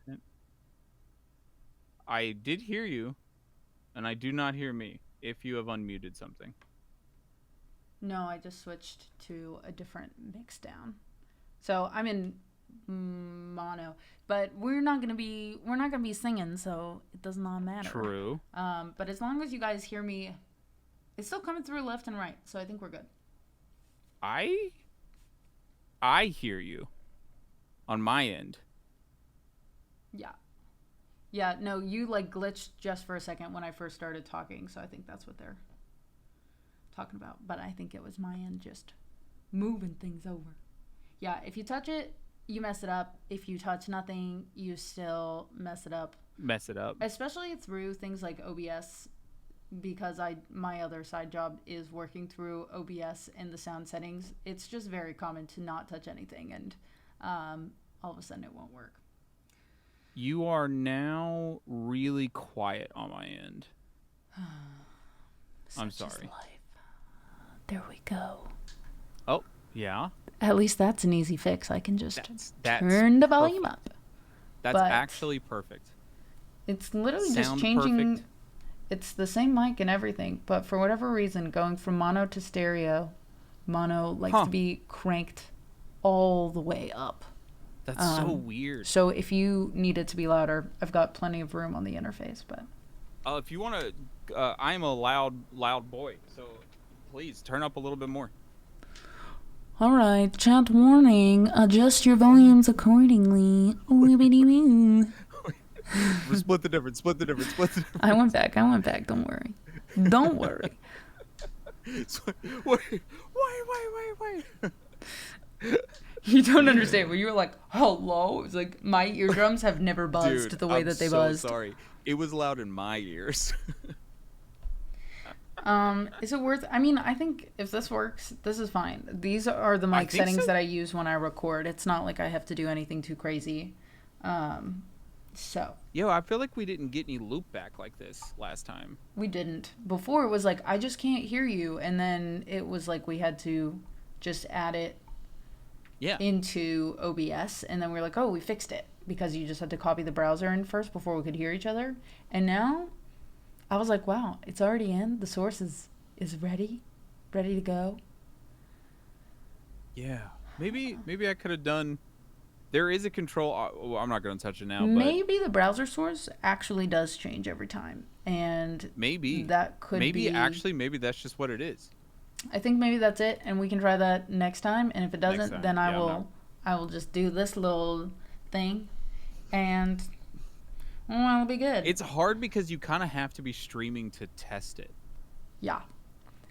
it? I did hear you, and I do not hear me if you have unmuted something. No, I just switched to a different mix down. So I'm in mono, but we're not gonna be singing, so it does not matter. True. But as long as you guys hear me, it's still coming through left and right, so I think we're good. I hear you on my end. Yeah. Yeah, no, you like glitched just for a second when I first started talking, so I think that's what they're talking about. But I think it was my end just moving things over. Yeah, if you touch it, you mess it up. If you touch nothing, you still mess it up. Especially through things like OBS, because my other side job is working through OBS and the sound settings. It's just very common to not touch anything, and all of a sudden it won't work. You are now really quiet on my end. I'm sorry. There we go. Oh, yeah. At least that's an easy fix. I can just turn the volume up. That's actually perfect. It's literally just changing. Perfect. It's the same mic and everything, but for whatever reason, going from mono to stereo, mono likes to be cranked all the way up. That's so weird. So if you need it to be louder, I've got plenty of room on the interface. But if you want to, I'm a loud boy, so please turn up a little bit more. All right, chat warning. Adjust your volumes accordingly. Split the difference. I went back. Don't worry. Wait. You don't understand. When you were like, hello? It's like, my eardrums have never buzzed the way that they buzzed. Sorry. It was loud in my ears. Is it worth... I mean, I think if this works, this is fine. These are the mic settings that I use when I record. It's not like I have to do anything too crazy. So. Yo, I feel like we didn't get any loop back like this last time. We didn't. Before, it was like, I just can't hear you. And then it was like we had to just add it into OBS, and then we were like, oh, we fixed it, because you just had to copy the browser in first before we could hear each other. And now I was like, wow, it's already in. The source is ready to go. Yeah. Maybe I could have done. There is a control. Well, I'm not going to touch it now, but Maybe the browser source actually does change every time, and maybe that could be. Maybe that's just what it is. I think maybe that's it, and we can try that next time. And if it doesn't, then I will just do this little thing, and it'll be good. It's hard because you kind of have to be streaming to test it. Yeah,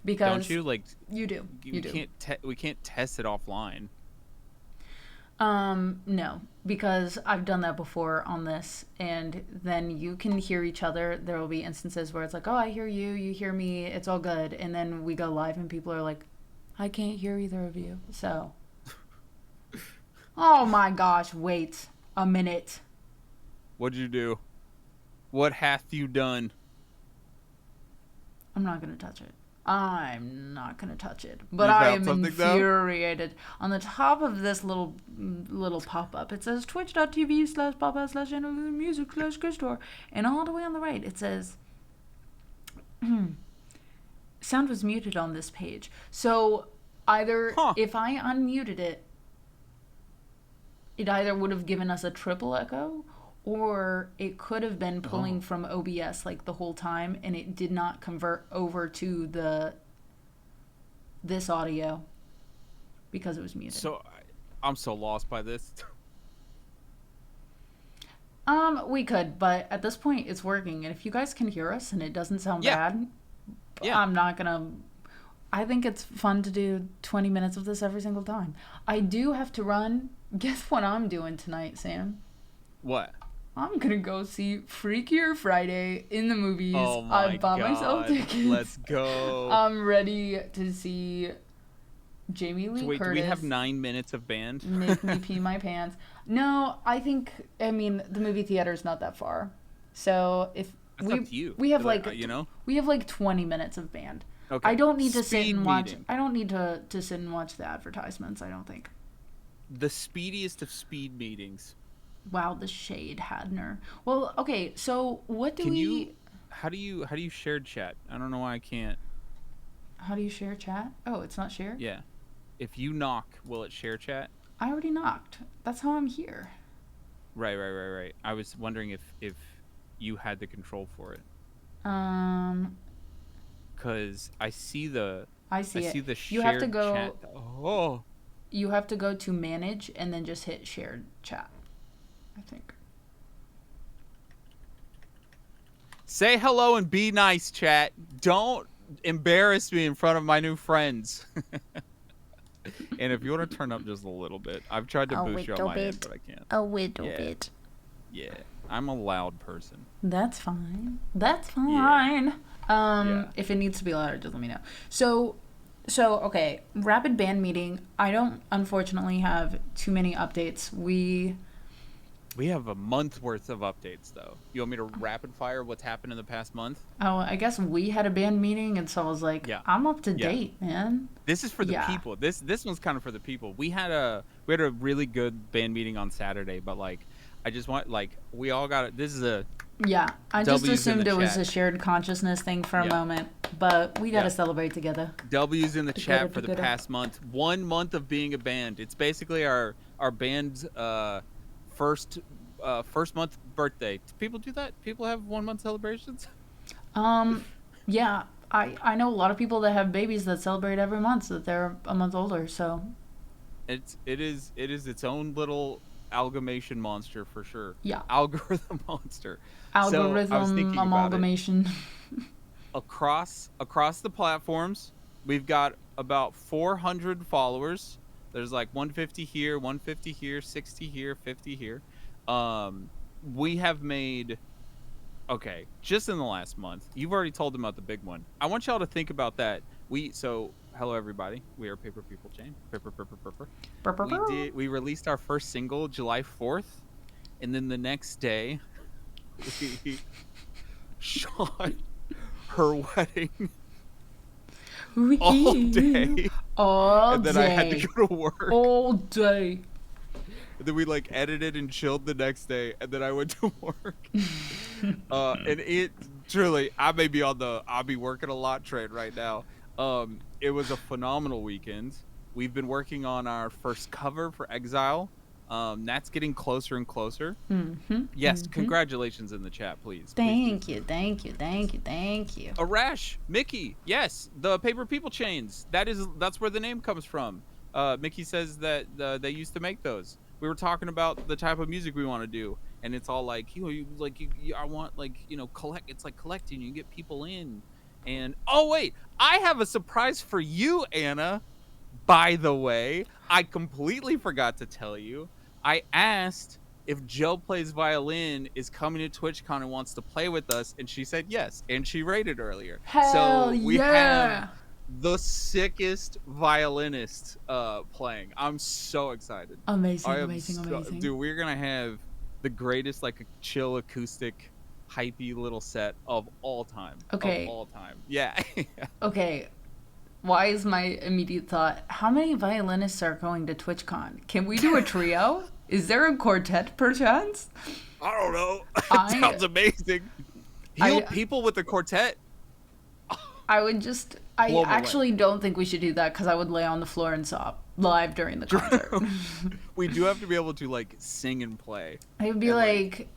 because don't you like? You do. We can't test it offline. No, because I've done that before on this, and then you can hear each other. There will be instances where it's like, oh, I hear you, you hear me, it's all good, and then we go live and people are like, I can't hear either of you. So, oh my gosh, wait a minute. What'd you do? What hath you done? I'm not gonna touch it. I'm not gonna touch it, but I am infuriated. Though? On the top of this little pop-up, it says twitch.tv/pop/music/good and all the way on the right, it says sound was muted on this page. So either if I unmuted it, it either would have given us a triple echo, or it could have been pulling from OBS like the whole time, and it did not convert over to this audio because it was muted. So I'm so lost by this. We could, but at this point it's working, and if you guys can hear us and it doesn't sound bad, I'm not gonna. I think it's fun to do 20 minutes of this every single time. I do have to run. Guess what I'm doing tonight, Sam? What? I'm gonna go see Freakier Friday in the movies. Oh my I bought myself tickets. Let's go. I'm ready to see Jamie Lee Curtis. Do we have 9 minutes of band? Make me pee my pants. No, the movie theater is not that far. So if That's up to you. We have we have like 20 minutes of band. Okay. I don't need to sit and watch. I don't need to sit and watch the advertisements. I don't think. The speediest of speed meetings. Wow, the shade, Hadner. Well, okay, so what do we... How do you share chat? I don't know why I can't. How do you share chat? Oh, it's not share? Yeah. If you knock, will it share chat? I already knocked. That's how I'm here. Right. I was wondering if you had the control for it. Because I see the share you have to go, chat. Oh. You have to go to manage and then just hit shared chat, I think. Say hello and be nice, chat. Don't embarrass me in front of my new friends. And if you want to turn up just a little bit, I've tried to boost you on my end, but I can't. A little bit. Yeah, I'm a loud person. That's fine. Yeah. If it needs to be louder, just let me know. So okay, rapid band meeting. I don't unfortunately have too many updates. We have a month worth of updates, though. You want me to rapid fire what's happened in the past month? Oh, I guess we had a band meeting, and so I was like, I'm up to date, man. This is for the people. This one's kind of for the people. We had a really good band meeting on Saturday, but like, I just want we all got it. This is a I just assumed it was a shared consciousness thing for a moment, but we got to celebrate together. W's in the chat for the past month. 1 month of being a band. It's basically our band's first month birthday. Do people do that? People have 1 month celebrations? Yeah. I know a lot of people that have babies that celebrate every month so that they're a month older, so it is its own little amalgamation monster for sure. Yeah. Algorithm monster. Algorithm amalgamation. Across the platforms, we've got about 400 followers. There's like 150 here, 150 here, 60 here, 50 here. We have made, just in the last month, you've already told them about the big one. I want y'all to think about that. Hello everybody. We are Paper People Chain. We released our first single July 4th, and then the next day, we shot her wedding. All day. And then I had to go to work. All day. And then we edited and chilled the next day, and then I went to work. And it truly, I'll be working a lot train right now. It was a phenomenal weekend. We've been working on our first cover for Exile. That's getting closer and closer. Yes, congratulations in the chat, please. Thank you. Arash, Mickey, yes, the Paper People chains. That's where the name comes from. Mickey says that they used to make those. We were talking about the type of music we want to do, and it's all like, I want, like, collect. It's like collecting. You get people in, and oh wait, I have a surprise for you, Anna. By the way, I completely forgot to tell you. I asked if Joe Plays Violin is coming to TwitchCon and wants to play with us, and she said yes, and she rated earlier. Hell so we yeah. have the sickest violinist playing. I'm so excited. Amazing. Dude, we're gonna have the greatest, like, a chill acoustic hypey little set of all time. Okay. Of all time. Yeah. Okay. Why is my immediate thought, how many violinists are going to TwitchCon? Can we do a trio? Is there a quartet perchance? I don't know. It sounds amazing. Heal people with a quartet? I actually don't think we should do that because I would lay on the floor and sob live during the concert. We do have to be able to, like, sing and play. I would be like,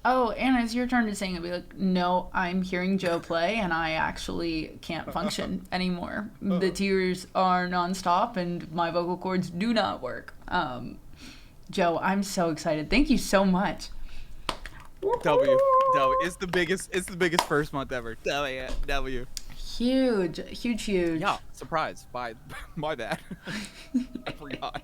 oh, Anna, it's your turn to sing. I'd be like, no, I'm hearing Joe play and I actually can't function anymore. The tears are nonstop and my vocal cords do not work. Joe, I'm so excited. Thank you so much. W. It's the biggest first month ever. W. Huge. Yeah, surprise. My bad. I forgot.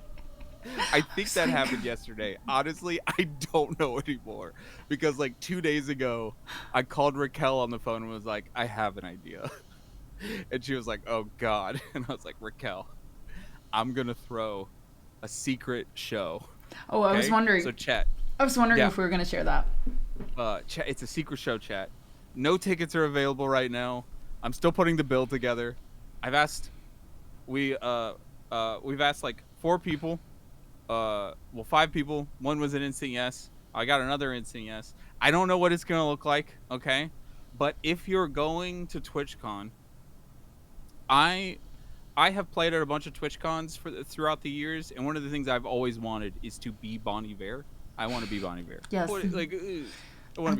I think that happened yesterday. Honestly, I don't know anymore. Because, like, 2 days ago, I called Raquel on the phone and was like, I have an idea. And she was like, oh, God. And I was like, Raquel, I'm going to throw a secret show. Oh, okay? I was wondering. So, chat. I was wondering if we were going to share that. Chat, it's a secret show, chat. No tickets are available right now. I'm still putting the bill together. We've asked like 4 people. 5 people. One was an instant yes. I got another instant yes. I don't know what it's gonna look like, okay? But if you're going to TwitchCon, I have played at a bunch of TwitchCons throughout the years, and one of the things I've always wanted is to be Bon Iver. I want to be Bon Iver. Yes. I want to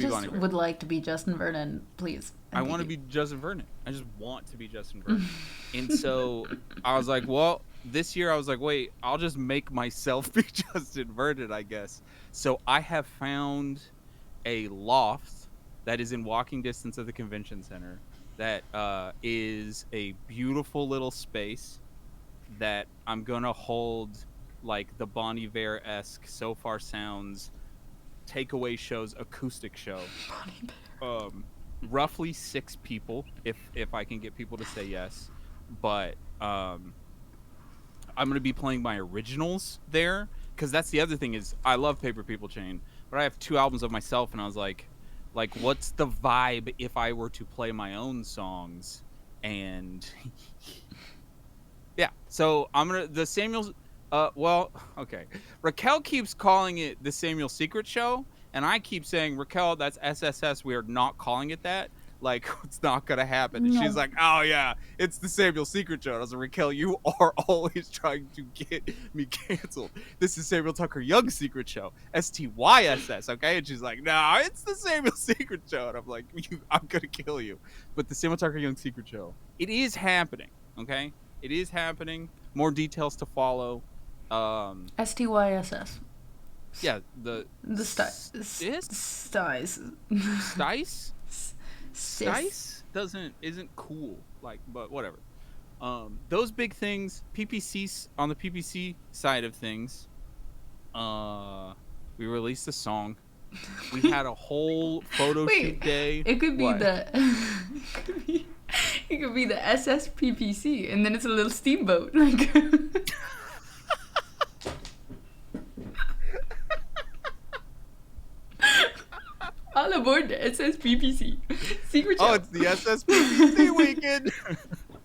be Bon Iver. Would like to be Justin Vernon, please. I want to be Justin Vernon. I just want to be Justin Vernon. And so I was like, well, this year I was like, wait, I'll just make myself be Justin Vernon, I guess. So I have found a loft that is in walking distance of the convention center that is a beautiful little space that I'm going to hold like the Bon Iver-esque So Far Sounds takeaway shows acoustic show. Roughly 6 people if I can get people to say yes, but I'm gonna be playing my originals there because that's the other thing is I love Paper People Chain, but I have 2 albums of myself and I was like what's the vibe if I were to play my own songs? And yeah, so I'm gonna the Samuel's okay. Raquel keeps calling it the Samuel Secret Show, and I keep saying, Raquel, that's SSS. We are not calling it that. Like, it's not gonna happen. And she's like, oh yeah, it's the Samuel Secret Show. And I was like, Raquel, you are always trying to get me canceled. This is Samuel Tucker Young's Secret Show, STYSS. Okay, and she's like, no, it's the Samuel Secret Show. And I'm like, I'm gonna kill you. But the Samuel Tucker Young Secret Show, it is happening. Okay, it is happening. More details to follow. STYSS. Yeah, the Stice isn't cool, like, but whatever. Those big things, PPC on the PPC side of things. We released a song. We had a whole photo shoot day. It could be it could be the SSPPC, and then it's a little steamboat, like. All aboard the SSPPC. Secret show. Oh, it's the SSPPC weekend.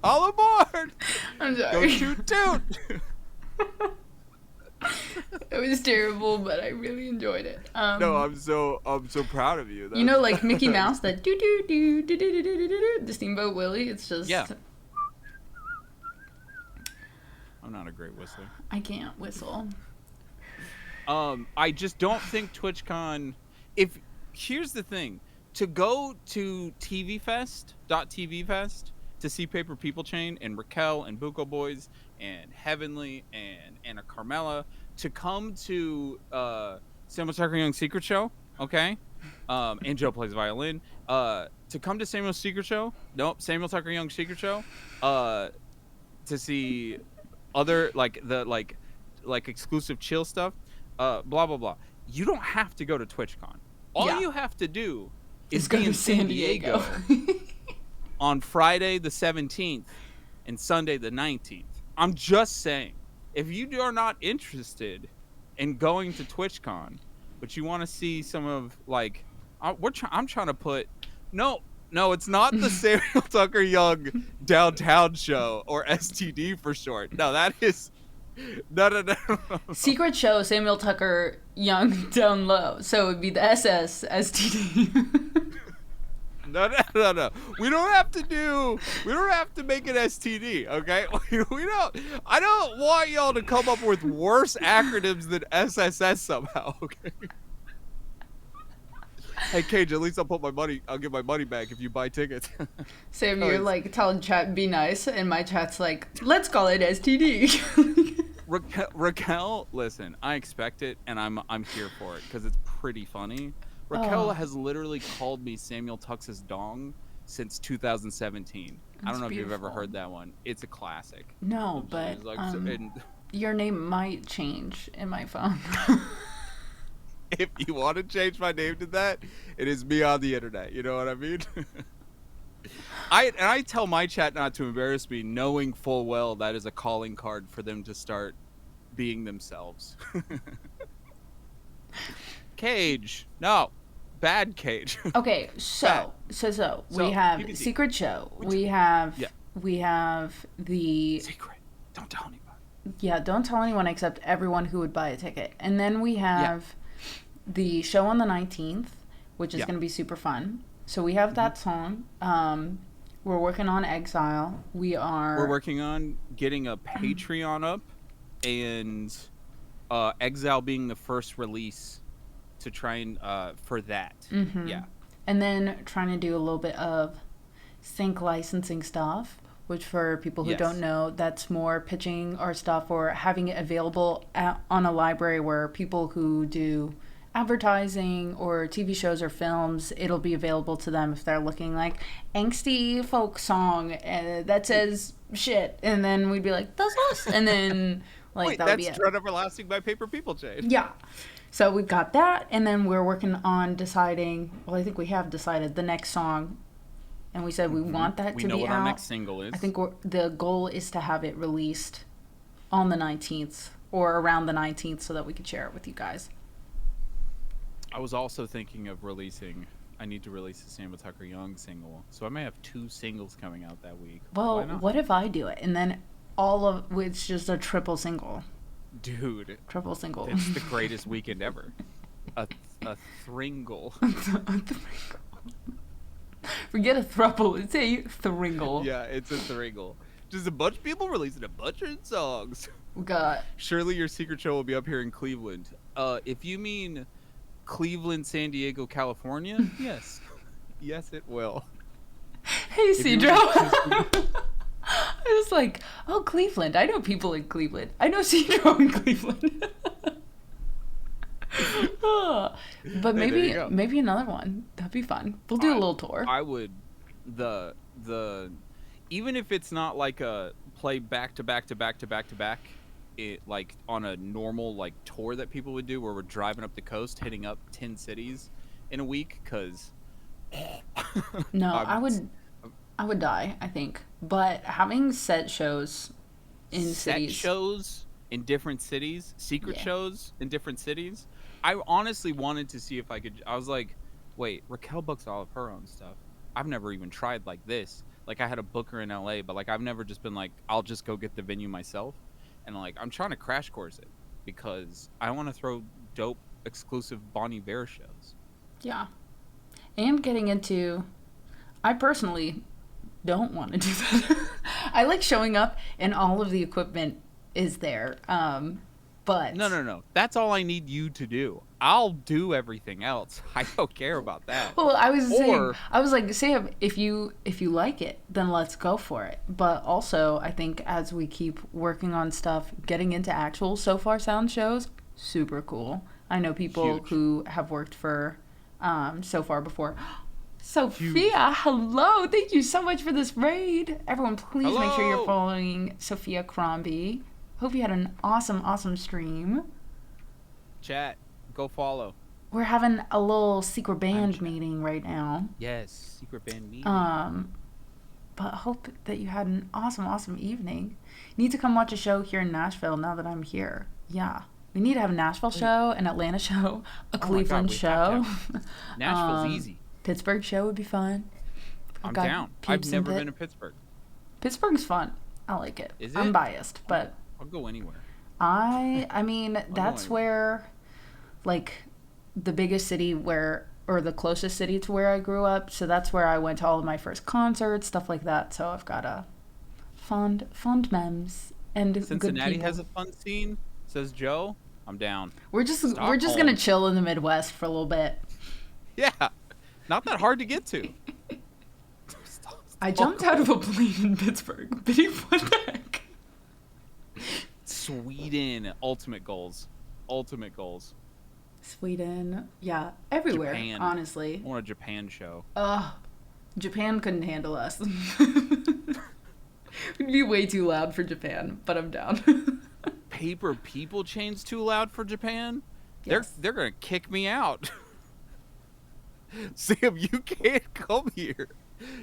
All aboard. I'm sorry. Go shoot toot. It was terrible, but I really enjoyed it. No, I'm so proud of you. You know, like Mickey Mouse, that do do do do do do do do do, the Steamboat Willie. It's just I'm not a great whistler. I can't whistle. I just don't think TwitchCon. If here's the thing, to go to TV Fest to see Paper People Chain and Raquel and Buko Boys and Heavenly and Anna Carmela, to come to Samuel Tucker Young's Secret Show, okay? And Joe plays violin. To come to Samuel Samuel Tucker Young's Secret Show, to see other like exclusive chill stuff, blah blah blah. You don't have to go to TwitchCon. All you have to do is go be to in San Diego on Friday the 17th and Sunday the 19th. I'm just saying, if you are not interested in going to TwitchCon, but you want to see some of like, I'm trying to put no, it's not the Samuel Tucker Young Downtown Show, or STD for short. No, that is no. Secret Show Samuel Tucker Young Down Low. So it would be the SSSTD. No. We don't have to make it STD, okay? We don't. I don't want y'all to come up with worse acronyms than SSS somehow, okay? Hey Cage, at least I'll get my money back if you buy tickets. Sam, you're like telling chat be nice, and my chat's like, let's call it STD. Raquel, listen, I expect it, and I'm here for it because it's pretty funny. Raquel has literally called me Samuel Tux's dong since 2017. I don't know if you've ever heard that one. It's a classic. No, but your name might change in my phone. If you want to change my name to that, it is me on the internet. You know what I mean? I tell my chat not to embarrass me, knowing full well that is a calling card for them to start being themselves. Cage, no, bad Cage. Okay, so we have Secret Show. We have the secret. Don't tell anybody. Yeah, don't tell anyone except everyone who would buy a ticket. And then we have the show on the 19th, which is going to be super fun. So we have that song. We're working on Exile. We're working on getting a Patreon up, and Exile being the first release to try and for that. Yeah. And then trying to do a little bit of sync licensing stuff, which for people who don't know, that's more pitching our stuff or having it available on a library where people who do advertising or TV shows or films, it'll be available to them if they're looking like angsty folk song that says shit, and then we'd be like, that's us, and then like wait, that would be it. That's Dread Everlasting by Paper People Chain. Yeah. So we've got that, and then we're working on deciding, well, I think we have decided the next song, and we said we want that to be out. We know what our next single is. I think the goal is to have it released on the 19th or around the 19th so that we could share it with you guys. I was also thinking of I need to release a Samuel Tucker Young single, so I may have 2 singles coming out that week. Well, what if I do it, and then it's just a triple single? Dude. Triple single. It's the greatest weekend ever. A thringle. A thringle. Forget a thruple, it's a thringle. Yeah, it's a thringle. Just a bunch of people releasing a bunch of songs. We got... Surely your secret show will be up here in Cleveland. If you mean Cleveland, San Diego, California, yes. Yes, it will. Hey, Cedro. I was like, oh, Cleveland. I know people in Cleveland. I know Cedro in Cleveland. But maybe another one. That'd be fun. We'll do a little tour. I would even if it's not like a play back to back, it like on a normal like tour that people would do where we're driving up the coast, hitting up 10 cities in a week, because no, I would die, I think. But having set shows in cities, shows in different cities, secret shows in different cities. I honestly wanted to see if I could. I was like, wait, Raquel books all of her own stuff. I've never even tried like this. Like, I had a booker in LA, but like I've never just been like, I'll just go get the venue myself. And like, I'm trying to crash course it because I want to throw dope exclusive Bon Iver shows. Yeah. And getting into, I personally don't want to do that. I like showing up and all of the equipment is there. But No. That's all I need you to do. I'll do everything else. I don't care about that. Well, I was saying, Or I was like, Sam, if you like it, then let's go for it. But also, I think as we keep working on stuff, getting into actual So Far Sound shows, super cool. I know people Huge. who have worked for So Far before. Sophia, hello. Thank you so much for this raid. Everyone, please make sure you're Hello. following Sophia Crombie. Hope you had an awesome stream. chat, go follow. We're having a little secret band chat. meeting right now. Yes, secret band meeting. But hope that you had an awesome evening. You need to come watch a show here in Nashville now that I'm here. Yeah. We need to have a Nashville show, an Atlanta show, a Cleveland we show. have to Nashville's easy. Pittsburgh show would be fun. I'm down. I've never been to Pittsburgh. Pittsburgh's fun. I like it. Is it? I'm biased, but I'll go anywhere. I mean, that's where, like, the biggest city where, or the closest city to where I grew up. So that's where I went to all of my first concerts, stuff like that. So I've got a fond memes and good Cincinnati people. has a fun scene, says Joe. I'm down. We're just Stockholm. gonna chill in the Midwest for a little bit. Yeah, not that hard to get to. I jumped out of a plane in Pittsburgh. Biddy, what the heck? Sweden, ultimate goals. Sweden, yeah, everywhere. Japan. Honestly, I want a Japan show. Japan couldn't handle us. We'd be way too loud for Japan, but I'm down. Paper People Chain's too loud for Japan. Yes. They're gonna kick me out. Sam, you can't come here.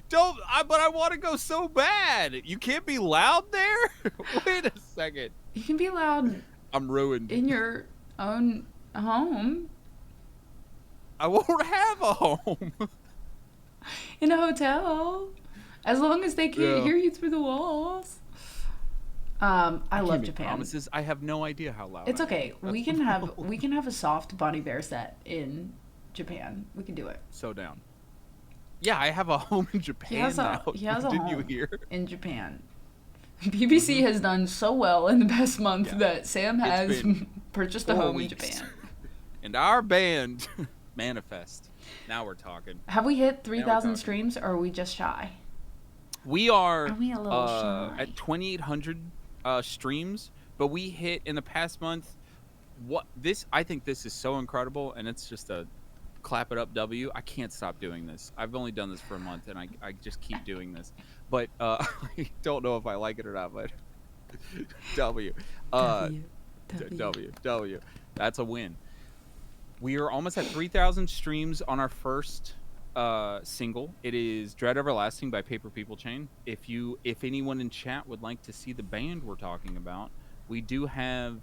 But I want to go so bad. You can't be loud there. Wait a second. You can be loud I'm ruined. in your own home, I won't have a home. in a hotel, as long as they can't Yeah. hear you through the walls. I can't love make Japan. Promises. I have no idea how loud. It's I okay. am. We can have a soft Bonnie Bear set in Japan. We can do it. So down. Yeah, I have a home in Japan now. He has a Didn't you home hear? in Japan. BBC has done so well in the past month Yeah. that Sam has been purchased a 4 home weeks. in Japan. And our band, Manifest. Now we're talking. Have we hit Now 3,000 we're talking. streams, or are we just shy? We are we a little shy? at 2,800 streams, but we hit in the past month. I think this is so incredible, and it's just a clap it up W. I can't stop doing this. I've only done this for a month, and I just keep doing this. But I don't know if I like it or not. But W. W. That's a win. We are almost at 3,000 streams on our first single. It is Dread Everlasting by Paper People Chain. If anyone in chat would like to see the band we're talking about, we do have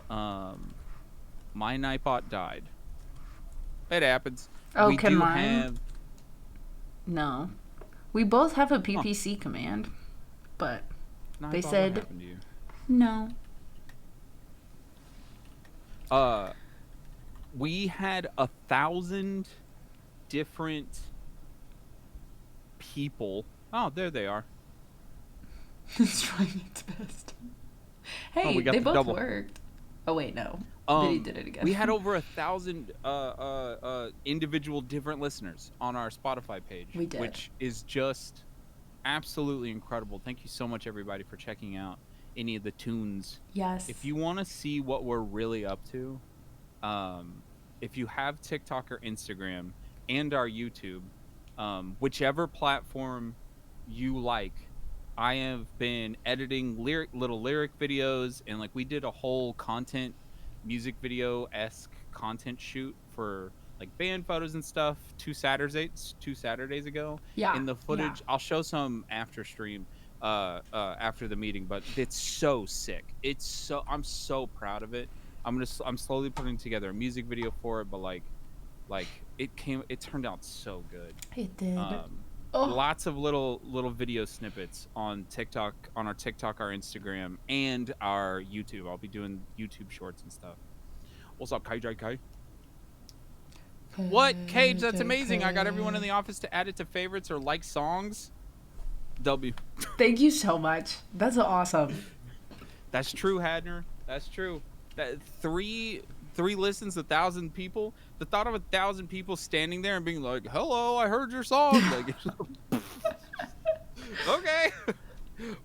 My Nightbot Died. It happens. Oh, we can do mine? have No. We both have a PPC command, but Nightbot, they what said happened to you? no. We had 1,000 different people. Oh, there they are. It's trying its best. Hey, we got they the both double. worked. Oh wait, no. Biddy did it again. We had over 1,000 individual different listeners on our Spotify page. We did. Which is just absolutely incredible. Thank you so much, everybody, for checking out any of the tunes. Yes. If you want to see what we're really up to, if you have TikTok or Instagram and our YouTube, whichever platform you like, I have been editing little lyric videos, and like we did a whole music video-esque content shoot for like band photos and stuff 2 Saturdays ago. Yeah. In the footage, I'll show some after stream, after the meeting, but it's so sick. I'm so proud of it. I'm slowly putting together a music video for it, but like it turned out so good. It did. Lots of little video snippets on TikTok, on our TikTok, our Instagram, and our YouTube. I'll be doing YouTube shorts and stuff. What's up, KJK? What? Cage, that's amazing. I got everyone in the office to add it to favorites or like songs. W. Thank you so much. That's awesome. That's true, Hadner. That's true. That three listens, 1,000 people. The thought of 1,000 people standing there and being like, "Hello, I heard your song." Like, okay,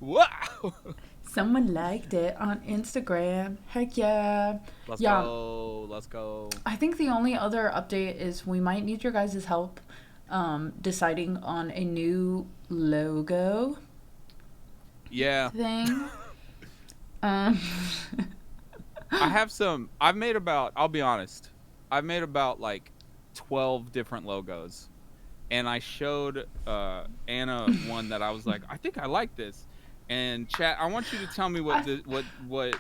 wow. Someone liked it on Instagram. Heck yeah. Let's Yeah. go. Let's go. I think the only other update is we might need your guys' help deciding on a new logo Yeah. thing. um, I have some. I've made about. I'll be honest. I've made about like 12 different logos, and I showed Anna one that I was like, I think I like this. And chat, I want you to tell me what what.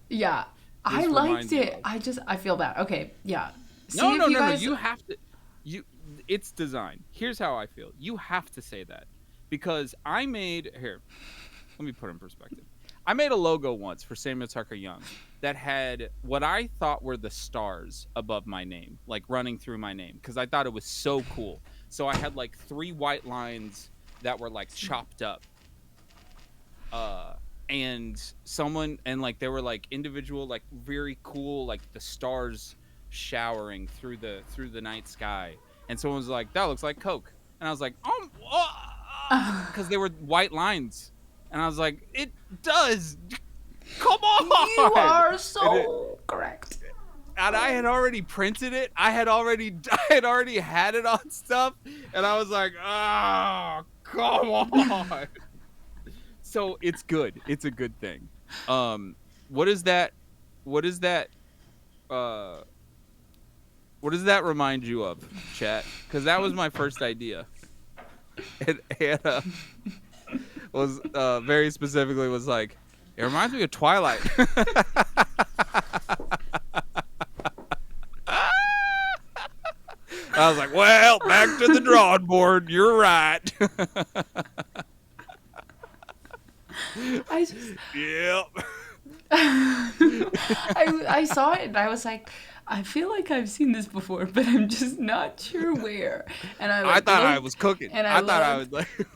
Yeah, I This liked reminds me it. of. I feel bad. Okay, yeah. See No, if no, you no, no. guys. You have to. You. It's design. Here's how I feel. You have to say that because I made here. Let me put it in perspective. I made a logo once for Samuel Tucker Young that had what I thought were the stars above my name, like running through my name, because I thought it was so cool. So I had like 3 white lines that were like chopped up. And someone and like they were like individual, like very cool, like the stars showering through the night sky. And someone was like, "That looks like Coke," and I was like, because they were white lines, and I was like, "It does." Come on. You are And so correct. and I had already printed it. I had already had it on stuff, and I was like, "Oh, come on." So it's good. It's a good thing. What is that? What is that? Uh, what does that remind you of, chat? Because that was my first idea. And Anna was very specifically was like, it reminds me of Twilight. I was like, well, back to the drawing board. You're right. I just Yep. I saw it and I was like, I feel like I've seen this before, but I'm just not sure where. And I I thought I looked, was cooking. and I thought I looked, was like,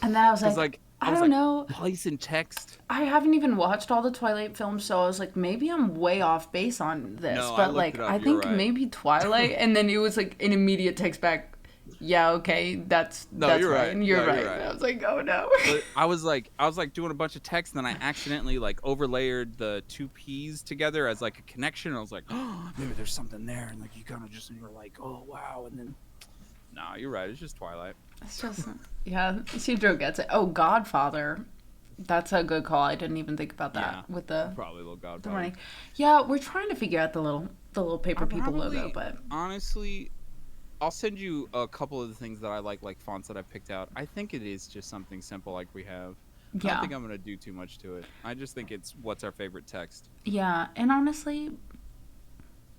and then I was because like, I I was don't like, know. place and text. I haven't even watched all the Twilight films, so I was like, maybe I'm way off base on this. No, I but looked like, it up. I You're think right. maybe Twilight, and then it was like an immediate text back. Yeah, okay, that's you're right, right. and you're No, you're right. right. And I was like, oh no. But I was like doing a bunch of text, and then I accidentally like overlayered the 2 P's together as like a connection. And I was like, oh, maybe there's something there, and like you kind of just and you're like, oh wow, and then, nah, you're right. It's just Twilight. It's just yeah. Cedro gets it. Oh, Godfather. That's a good call. I didn't even think about that Yeah, with the Probably a little the Godfather. running. Yeah, we're trying to figure out the little paper people logo, but Honestly, I'll send you a couple of the things that I like fonts that I picked out. I think it is just something simple like we have. I don't yeah, think I'm gonna do too much to it. I just think it's what's our favorite text. yeah. And honestly,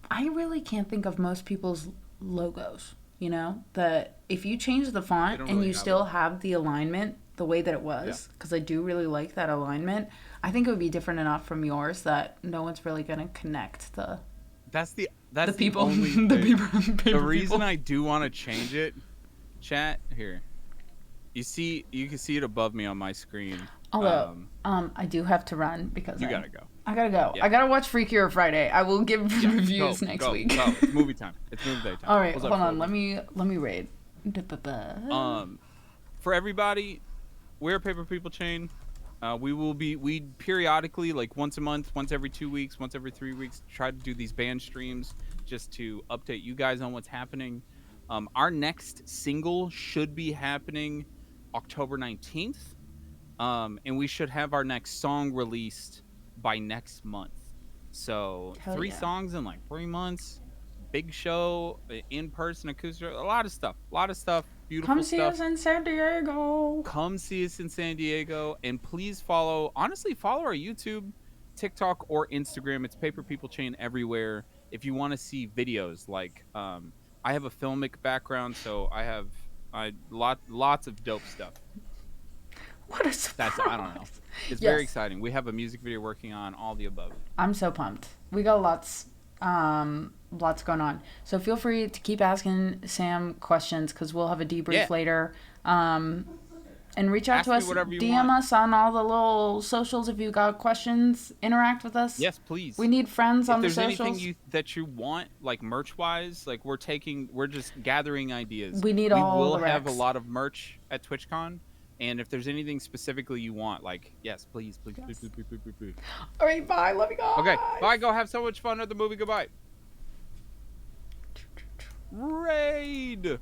I really can't think of most people's logos. You know, that if you change the font don't and really you have still one. have the alignment the way that it was, because I do really like that alignment, I think it would be different enough from yours that no one's really gonna connect the That's the people, only the thing. paper The reason people. I do want to change it, chat here. You can see it above me on my screen. Although, I do have to run because You gotta go. I gotta go. Yeah. I gotta watch Freakier Friday. I will give reviews Go, next go, week. Go. It's movie time. It's movie day time. All right, What's hold up, on. Florida? Let me rate. For everybody, we're Paper People Chain. We periodically, like once a month, once every 2 weeks, once every 3 weeks, try to do these band streams just to update you guys on what's happening. Our next single should be happening October 19th. And we should have our next song released by next month. So Hell 3 yeah. songs in like 3 months. Big show, in-person acoustic, a lot of stuff. Beautiful Come see stuff. us in San Diego. Come see us in San Diego, and please follow our YouTube, TikTok, or Instagram. It's Paper People Chain everywhere. If you want to see videos, like I have a filmic background, so I have lots of dope stuff. What a surprise. I don't know. It's Yes. very exciting. We have a music video working on, all the above. I'm so pumped. We got lots going on. So feel free to keep asking Sam questions because we'll have a debrief Yeah. later. And reach out Ask to me us. whatever you DM want. us on all the little socials if you got questions. Interact with us. Yes, please. We need friends If on the there's socials. anything that you want, like merch wise, like we're just gathering ideas. We need we all will the have a recs. lot of merch at TwitchCon, and if there's anything specifically you want, like yes, please. All right, bye. Love you guys. Okay, bye. Go have so much fun at the movie. Goodbye. Raid.